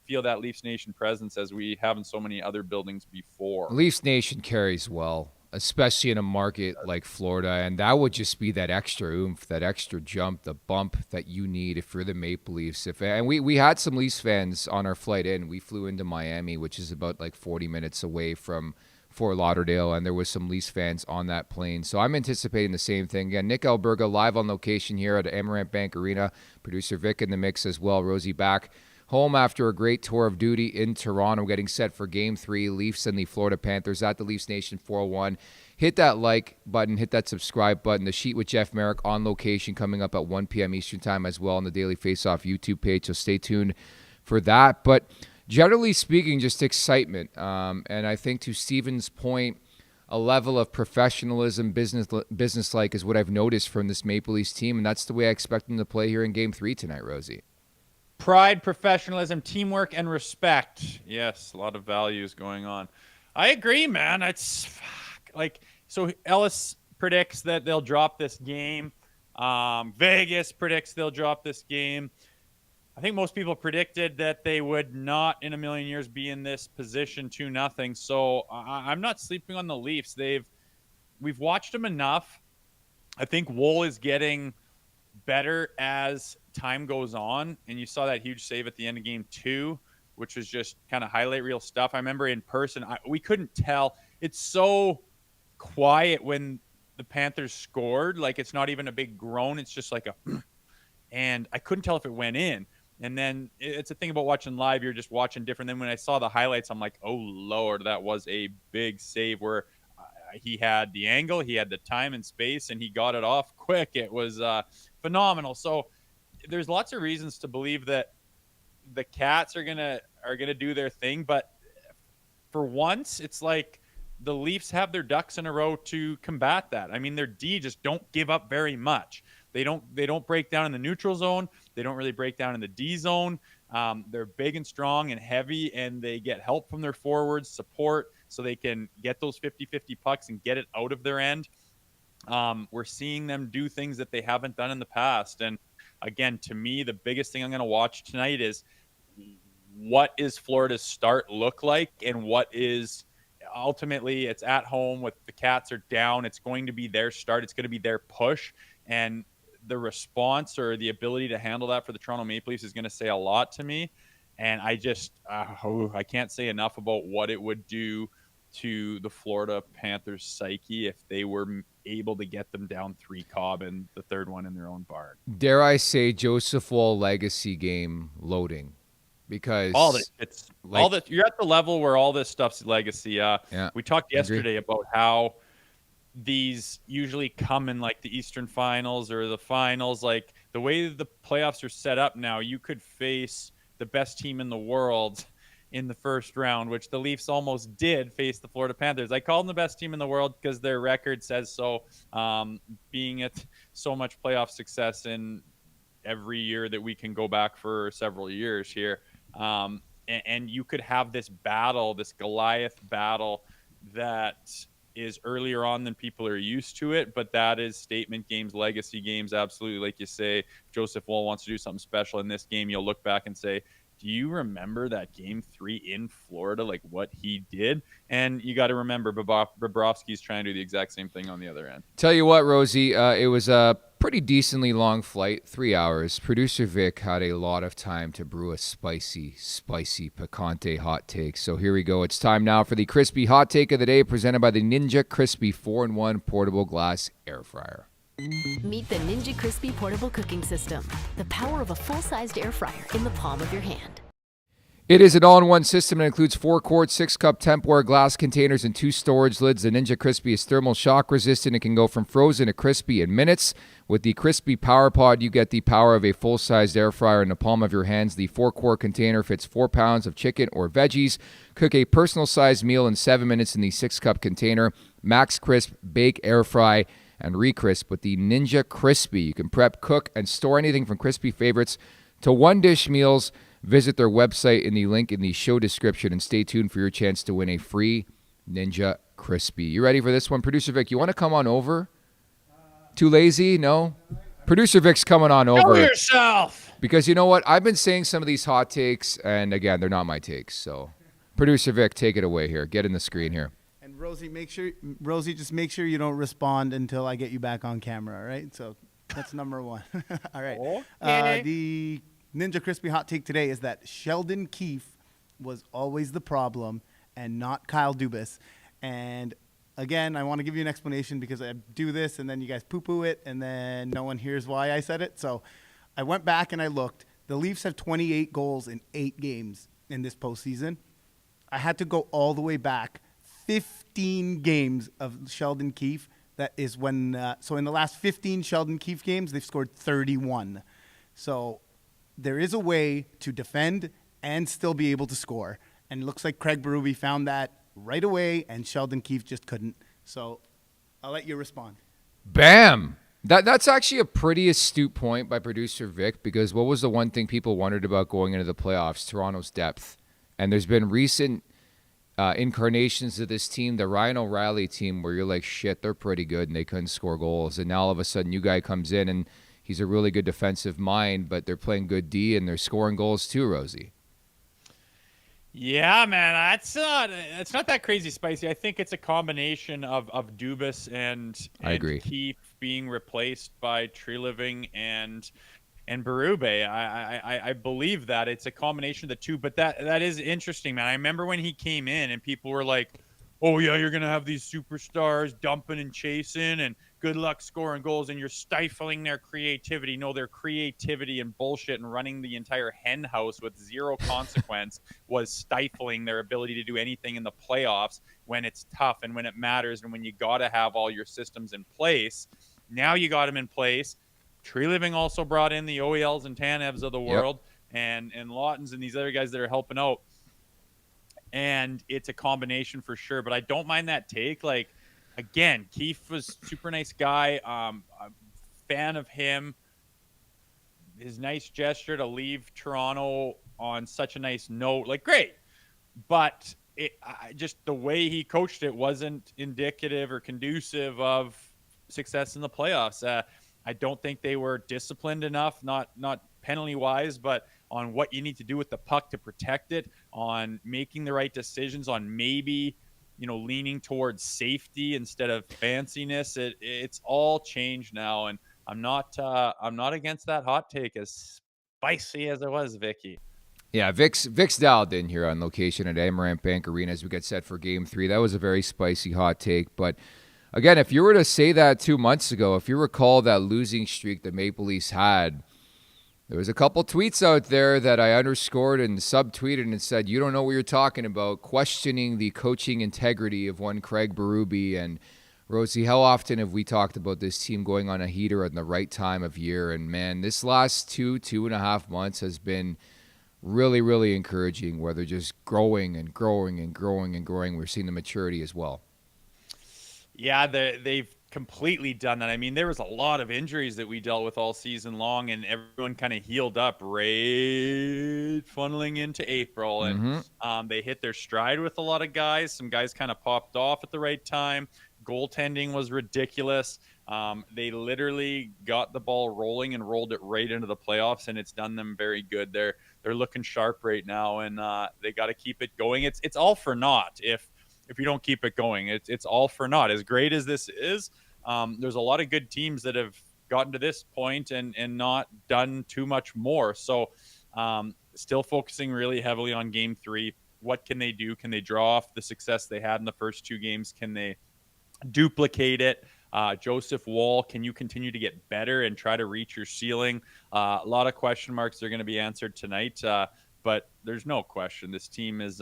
feel that Leafs Nation presence as we have in so many other buildings before. Leafs Nation carries well, especially in a market like Florida, and that would just be that extra oomph, that extra jump, the bump that you need if you're the Maple Leafs. And we had some Leafs fans on our flight in. We flew into Miami, which is about like 40 minutes away from Fort Lauderdale, and there was some Leafs fans on that plane. So I'm anticipating the same thing. Again, Nick Alberga live on location here at Amerant Bank Arena. Producer Vic in the mix as well. Rosie back home after a great tour of duty in Toronto, getting set for Game 3, Leafs and the Florida Panthers at the Leafs Nation 401. Hit that like button, hit that subscribe button. The Sheet with Jeff Merrick on location coming up at 1 p.m. Eastern Time as well on the Daily Faceoff YouTube page, so stay tuned for that. But generally speaking, just excitement. And I think to Steven's point, a level of professionalism, business-like is what I've noticed from this Maple Leafs team, and that's the way I expect them to play here in Game 3 tonight, Rosie. Pride, professionalism, teamwork, and respect. Yes, a lot of values going on. I agree, man. It's so Ellis predicts that they'll drop this game. Vegas predicts they'll drop this game. I think most people predicted that they would not in a million years be in this position 2-0. So I'm not sleeping on the Leafs. We've watched them enough. I think Woll is getting better as time goes on, and you saw that huge save at the end of Game 2 which was just kind of highlight reel stuff. I remember in person, we couldn't tell. It's so quiet when the Panthers scored. Like, it's not even a big groan. It's just like a, and I couldn't tell if it went in. And then it's a thing about watching live. You're just watching different. Then when I saw the highlights, I'm like, oh, Lord, that was a big save where he had the angle, he had the time and space, and he got it off quick. It was phenomenal. So there's lots of reasons to believe that the Cats are gonna do their thing. But for once, it's like the Leafs have their ducks in a row to combat that. I mean, their D just don't give up very much. They don't break down in the neutral zone. They don't really break down in the D zone. They're big and strong and heavy, and they get help from their forwards, support, so they can get those 50-50 pucks and get it out of their end. We're seeing them do things that they haven't done in the past. And again, to me, the biggest thing I'm going to watch tonight is what is Florida's start look like, and what is ultimately, it's at home with the Cats are down. It's going to be their start. It's going to be their push. And the response or the ability to handle that for the Toronto Maple Leafs is going to say a lot to me. And I just, I can't say enough about what it would do to the Florida Panthers psyche if they were able to get them down 3 Cobb and the third one in their own barn. Dare I say Joseph Woll legacy game loading? Because you're at the level where all this stuff's legacy. Yeah, we talked yesterday about how these usually come in like the Eastern Finals or the finals. Like the way the playoffs are set up now, you could face the best team in the world in the first round, which the Leafs almost did face the Florida Panthers. I call them the best team in the world because their record says so, being at so much playoff success in every year that we can go back for several years here. And you could have this battle, this Goliath battle that is earlier on than people are used to it, but that is statement games, legacy games. Absolutely. Like you say, Joseph Woll wants to do something special in this game. You'll look back and say, do you remember that game 3 in Florida, like what he did? And you got to remember Bobrovsky's trying to do the exact same thing on the other end. Tell you what, Rosie, it was a pretty decently long flight, 3 hours. Producer Vic had a lot of time to brew a spicy picante hot take. So here we go. It's time now for the crispy hot take of the day, presented by the Ninja Crispy 4-in-1 portable glass air fryer. Meet the Ninja Crispy Portable Cooking System, the power of a full-sized air fryer in the palm of your hand. It is an all-in-one system and includes 4-quart, 6-cup Tupperware glass containers and 2 storage lids. The Ninja Crispy is thermal shock resistant. It can go from frozen to crispy in minutes. With the Crispy Power Pod, you get the power of a full-sized air fryer in the palm of your hands. The 4-quart container fits 4 pounds of chicken or veggies. Cook a personal-sized meal in 7 minutes in the 6-cup container. Max Crisp, bake, air fry, and re-crisp with the Ninja Crispy. You can prep, cook, and store anything from crispy favorites to one-dish meals. Visit their website in the link in the show description and stay tuned for your chance to win a free Ninja Crispy. You ready for this one? Producer Vic, you want to come on over? Too lazy? No? Producer Vic's coming on over. Show yourself! Because you know what? I've been saying some of these hot takes, and again, they're not my takes. So, Producer Vic, take it away here. Get in the screen here. And Rosie, just make sure you don't respond until I get you back on camera, all right? So that's number 1. All right. Okay. The Ninja Crispy hot take today is that Sheldon Keefe was always the problem and not Kyle Dubas. And again, I want to give you an explanation because I do this and then you guys poo-poo it and then no one hears why I said it. So I went back and I looked. The Leafs have 28 goals in 8 games in this postseason. I had to go all the way back 15 games of Sheldon Keefe. That is when, so in the last 15 Sheldon Keefe games, they've scored 31. So there is a way to defend and still be able to score. And it looks like Craig Berube found that right away, and Sheldon Keefe just couldn't. So I'll let you respond. Bam! That's actually a pretty astute point by Producer Vic, because what was the one thing people wondered about going into the playoffs? Toronto's depth. And there's been recent incarnations of this team, the Ryan O'Reilly team, where you're like, shit, they're pretty good, and they couldn't score goals. And now all of a sudden, new guy comes in, and he's a really good defensive mind, but they're playing good D, and they're scoring goals too, Rosie. Yeah, man, it's not that crazy spicy. I think it's a combination of Dubas and I agree. Keefe being replaced by Tree Living and and Berube. I believe that it's a combination of the two, but that is interesting, man. I remember when he came in and people were like, oh yeah, you're gonna have these superstars dumping and chasing and good luck scoring goals, and you're stifling their creativity. No, their creativity and bullshit and running the entire hen house with zero consequence was stifling their ability to do anything in the playoffs when it's tough and when it matters and when you got to have all your systems in place. Now you got them in place. Tree Living also brought in the OELs and Tanevs of the world, and Laughtons and these other guys that are helping out. And it's a combination for sure. But I don't mind that take. Like, again, Keefe was super nice guy. I'm a fan of him. His nice gesture to leave Toronto on such a nice note. Like, great. But just the way he coached it wasn't indicative or conducive of success in the playoffs. I don't think they were disciplined enough, not penalty-wise, but on what you need to do with the puck to protect it, on making the right decisions, on maybe, leaning towards safety instead of fanciness. It's all changed now, and I'm not against that hot take, as spicy as it was, Vicky. Yeah, Vic's dialed in here on location at Amerant Bank Arena as we get set for Game 3. That was a very spicy hot take, but again, if you were to say that 2 months ago, if you recall that losing streak the Maple Leafs had, there was a couple tweets out there that I underscored and subtweeted and said, you don't know what you're talking about, questioning the coaching integrity of one Craig Berube. And Rosie, how often have we talked about this team going on a heater at the right time of year? And man, this last 2.5 months has been really, really encouraging, where they're just growing and growing and growing and growing. We're seeing the maturity as well. Yeah, they've completely done that. I mean, there was a lot of injuries that we dealt with all season long, and everyone kind of healed up right funneling into April. And they hit their stride with a lot of guys. Some guys kind of popped off at the right time. Goaltending was ridiculous. They literally got the ball rolling and rolled it right into the playoffs, and it's done them very good. They're looking sharp right now, and they got to keep it going. It's all for naught if you don't keep it going. It's all for naught. As great as this is, there's a lot of good teams that have gotten to this point and not done too much more. So still focusing really heavily on Game 3. What can they do? Can they draw off the success they had in the first 2 games? Can they duplicate it? Joseph Woll, can you continue to get better and try to reach your ceiling? A lot of question marks are going to be answered tonight, but there's no question this team is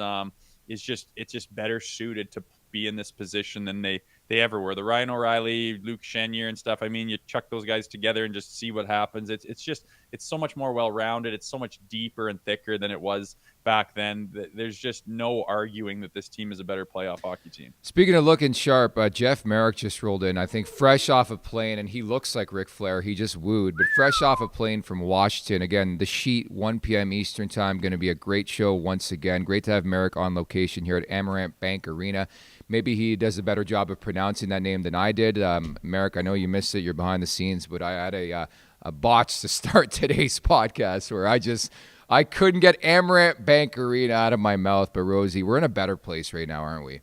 just better suited to be in this position than they ever were. The Ryan O'Reilly, Luke Chenier and stuff, I mean, you chuck those guys together and just see what happens. It's so much more well-rounded. It's so much deeper and thicker than it was back then. There's just no arguing that this team is a better playoff hockey team. Speaking of looking sharp, Jeff Merrick just rolled in, I think fresh off a plane, and he looks like Ric Flair. He just wooed, but fresh off a plane from Washington. Again, the Sheet, 1 p.m. Eastern time, going to be a great show once again. Great to have Merrick on location here at Amerant Bank Arena. Maybe he does a better job of pronouncing that name than I did. Merrick, I know you missed it. You're behind the scenes, but I had a botch to start today's podcast where I couldn't get Amerant Bank Arena out of my mouth. But Rosie, we're in a better place right now, aren't we?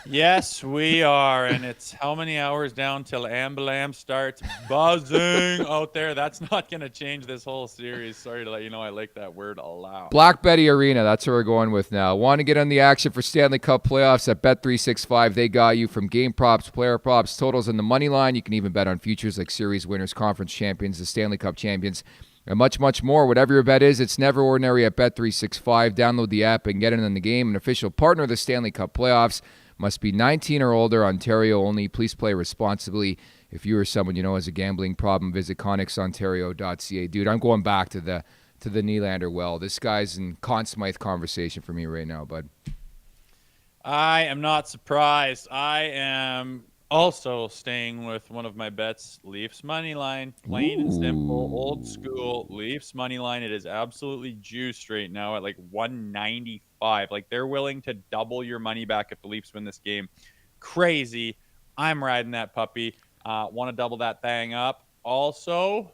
Yes, we are, and it's how many hours down till Ambalam starts buzzing out there. That's not going to change this whole series. Sorry to let you know I like that word a lot. Black Betty Arena, that's where we're going with now. Want to get on the action for Stanley Cup playoffs at Bet365? They got you from game props, player props, totals, and the money line. You can even bet on futures like series winners, conference champions, the Stanley Cup champions, and much, much more. Whatever your bet is, it's never ordinary at Bet365. Download the app and get in the game. An official partner of the Stanley Cup playoffs. Must be 19 or older, Ontario only. Please play responsibly. If you or someone you know has a gambling problem, visit connexontario.ca. Dude, I'm going back to the Nylander well. This guy's in Conn Smythe conversation for me right now, bud. I am not surprised. I am also staying with one of my bets, Leafs money line. Plain and simple, old school Leafs money line. It is absolutely juiced right now at like 195. Like, they're willing to double your money back if the Leafs win this game. Crazy. I'm riding that puppy. Want to double that thing up. Also,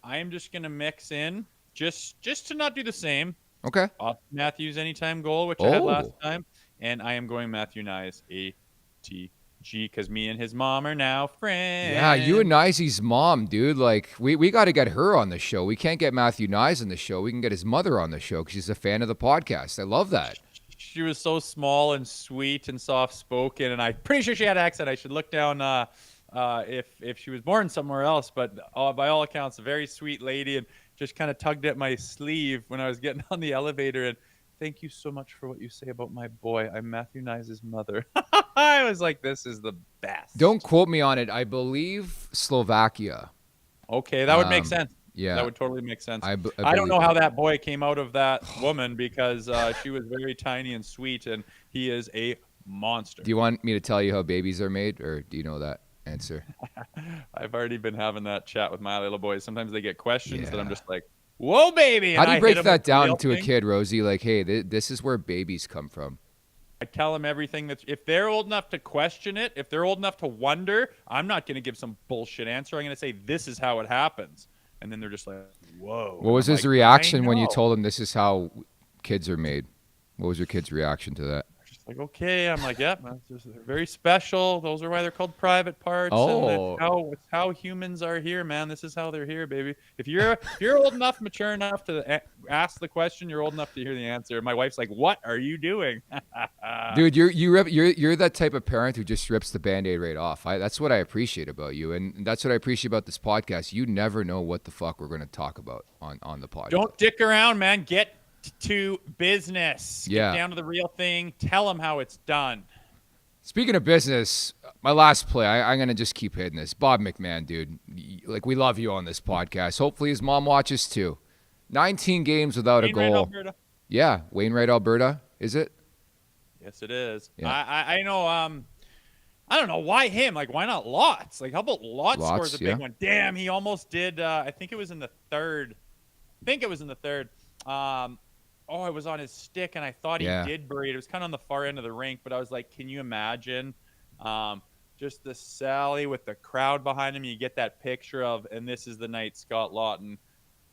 I am just going to mix in, just to not do the same. Okay. Matthews anytime goal, which I had last time. And I am going Matthew Nyes, ATM. G, because me and his mom are now friends. Yeah, you and Nyze's mom, dude. Like, we got to get her on the show. We can't get Matthew Nyes on the show. We can get his mother on the show because she's a fan of the podcast. I love that. She was so small and sweet and soft-spoken, and I'm pretty sure she had an accent. I should look down if she was born somewhere else, but by all accounts, a very sweet lady, and just kind of tugged at my sleeve when I was getting on the elevator. And thank you so much for what you say about my boy. I'm Matthew Nyes' mother. I was like, this is the best. Don't quote me on it. I believe Slovakia. Okay, that would make sense. Yeah. That would totally make sense. I don't know how that boy came out of that woman because she was very tiny and sweet, and he is a monster. Do you want me to tell you how babies are made, or do you know that answer? I've already been having that chat with my little boys. Sometimes they get questions that I'm just like, whoa, baby. How do you I break hit 'em that with the down real to a thing. kid, Rosie? Like, hey, this is where babies come from. I tell them everything that's, if they're old enough to question it, if they're old enough to wonder, I'm not going to give some bullshit answer. I'm going to say, this is how it happens. And then they're just like, whoa. What was I'm his like, reaction I when you know. told him this is how kids are made? What was your kid's reaction to that? Just like, okay. I'm like, yeah, man, they're very special. Those are why they're called private parts. Oh. And it's how humans are here, man. This is how they're here, baby. If you're old enough, mature enough to ask the question, you're old enough to hear the answer. My wife's like, what are you doing? Dude, you're that type of parent who just rips the Band-Aid right off. That's what I appreciate about you, and that's what I appreciate about this podcast. You never know what the fuck we're going to talk about on the podcast. Don't dick around, man. Get to business. Yeah. Get down to the real thing. Tell them how it's done. Speaking of business, my last play, I'm going to just keep hitting this. Bob McMahon, dude, like, we love you on this podcast. Hopefully his mom watches too. 19 games without a Wainwright, goal. Alberta. Yeah, Wainwright, Alberta, is it? Yes, it is. Yeah. I know. I don't know why him. Like, why not Lots? Like, how about Lots scores a big yeah. one? Damn, he almost did. I think it was in the third. Oh, I was on his stick, and I thought he did bury it. It was kind of on the far end of the rink, but I was like, can you imagine just the Sally with the crowd behind him? You get that picture of, and this is the night Scott Lawton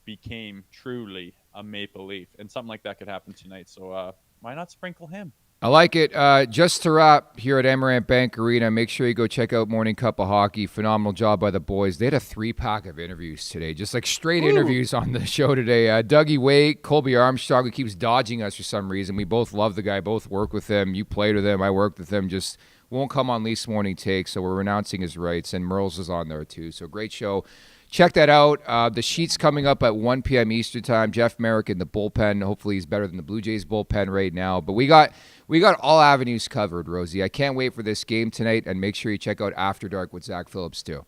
became truly a Maple Leaf, and something like that could happen tonight. So why not sprinkle him? I like it. Just to wrap here at Amerant Bank Arena, make sure you go check out Morning Cup of Hockey. Phenomenal job by the boys. They had a 3-pack of interviews today, just like straight interviews on the show today. Dougie Waite, Colby Armstrong, who keeps dodging us for some reason. We both love the guy, both work with him. You played with him, I worked with him. Just won't come on Leafs Morning Take, so we're renouncing his rights. And Merles is on there too, so great show. Check that out. The sheet's coming up at 1 p.m. Eastern time. Jeff Merrick in the bullpen. Hopefully he's better than the Blue Jays bullpen right now. But we got all avenues covered, Rosie. I can't wait for this game tonight. And make sure you check out After Dark with Zach Phillips too.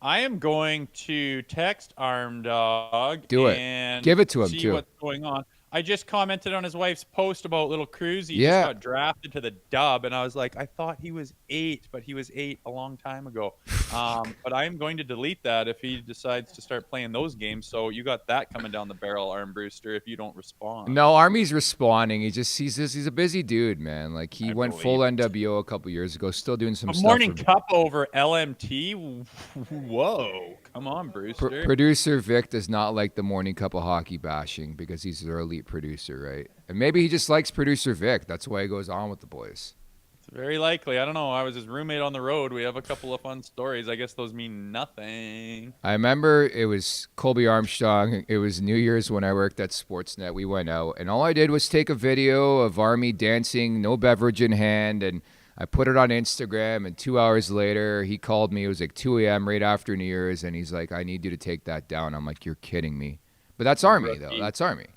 I am going to text Arm Dog. Do it. And give it to him see too. What's going on. I just commented on his wife's post about little Cruz. He Yeah. just got drafted to the Dub, and I was like, I thought he was 8, but he was 8 a long time ago. But I am going to delete that if he decides to start playing those games. So you got that coming down the barrel, Arm Brewster, if you don't respond. No, Army's responding. He's a busy dude, man. Like he went full NWO a couple years ago, still doing some A stuff. Morning Cup over LMT? Whoa. Come on, Brewster. Producer Vic does not like the Morning Cup of Hockey bashing because he's their elite producer, right? And maybe he just likes producer Vic. That's why he goes on with the boys. It's very likely. I don't know. I was his roommate on the road. We have a couple of fun stories. I guess those mean nothing. I remember it was Colby Armstrong. It was New Year's when I worked at Sportsnet. We went out, and all I did was take a video of Army dancing, no beverage in hand, and I put it on Instagram, and 2 hours later, he called me. It was like 2 a.m. right after New Year's, and he's like, I need you to take that down. I'm like, you're kidding me. But that's Army, though. That's Army.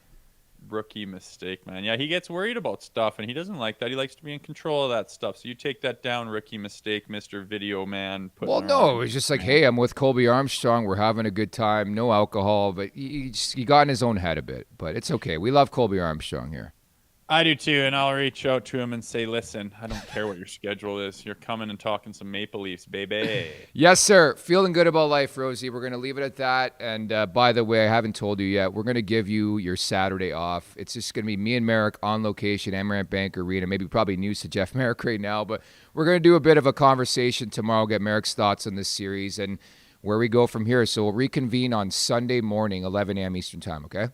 Rookie mistake, man. Yeah, he gets worried about stuff, and he doesn't like that. He likes to be in control of that stuff. So you take that down, rookie mistake, Mr. Video Man. Well, no, it was just like, hey, I'm with Colby Armstrong. We're having a good time. No alcohol. But he got in his own head a bit. But it's okay. We love Colby Armstrong here. I do too, and I'll reach out to him and say, listen, I don't care what your schedule is. You're coming and talking some Maple Leafs, baby. Yes, sir. Feeling good about life, Rosie. We're going to leave it at that. And by the way, I haven't told you yet, we're going to give you your Saturday off. It's just going to be me and Merrick on location, Amerant Bank Arena. Maybe probably news to Jeff Merrick right now, but we're going to do a bit of a conversation tomorrow, get Merrick's thoughts on this series and where we go from here. So we'll reconvene on Sunday morning, 11 a.m. Eastern time, okay?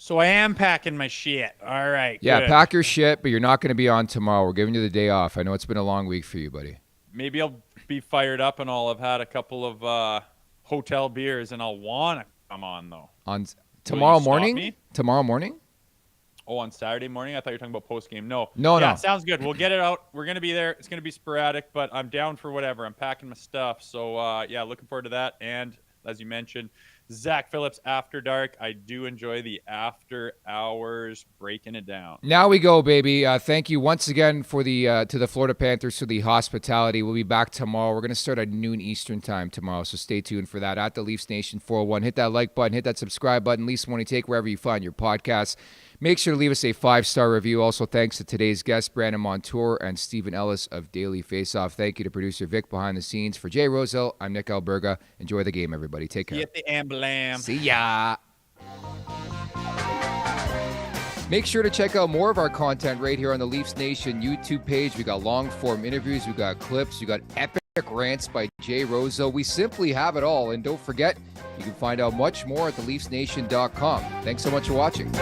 So I am packing my shit. All right. Yeah, good. pack your shit, but you're not going to be on tomorrow. We're giving you the day off. I know it's been a long week for you, buddy. Maybe I'll be fired up and I'll have had a couple of hotel beers and I'll want to come on, though. On Will tomorrow you stop morning? me? Tomorrow morning? Oh, on Saturday morning? I thought you were talking about post-game. No. No. Sounds good. We'll get it out. We're going to be there. It's going to be sporadic, but I'm down for whatever. I'm packing my stuff. So, looking forward to that. And as you mentioned, Zach Phillips After Dark. I do enjoy the after hours breaking it down. Now we go, baby. Thank you once again for the to the Florida Panthers for the hospitality. We'll be back tomorrow. We're going to start at noon Eastern time tomorrow, so stay tuned for that. At the Leafs Nation 401, hit that like button, hit that subscribe button. Leafs Morning Take wherever you find your podcasts. Make sure to leave us a 5-star review. Also, thanks to today's guests, Brandon Montour and Stephen Ellis of Daily Faceoff. Thank you to producer Vic behind the scenes. For Jay Rosehill, I'm Nick Alberga. Enjoy the game, everybody. Take care. Get the amblam. See ya. Make sure to check out more of our content right here on the Leafs Nation YouTube page. We got long-form interviews. We got clips. We got epic rants by Jay Rosehill. We simply have it all. And don't forget, you can find out much more at theleafsnation.com. Thanks so much for watching.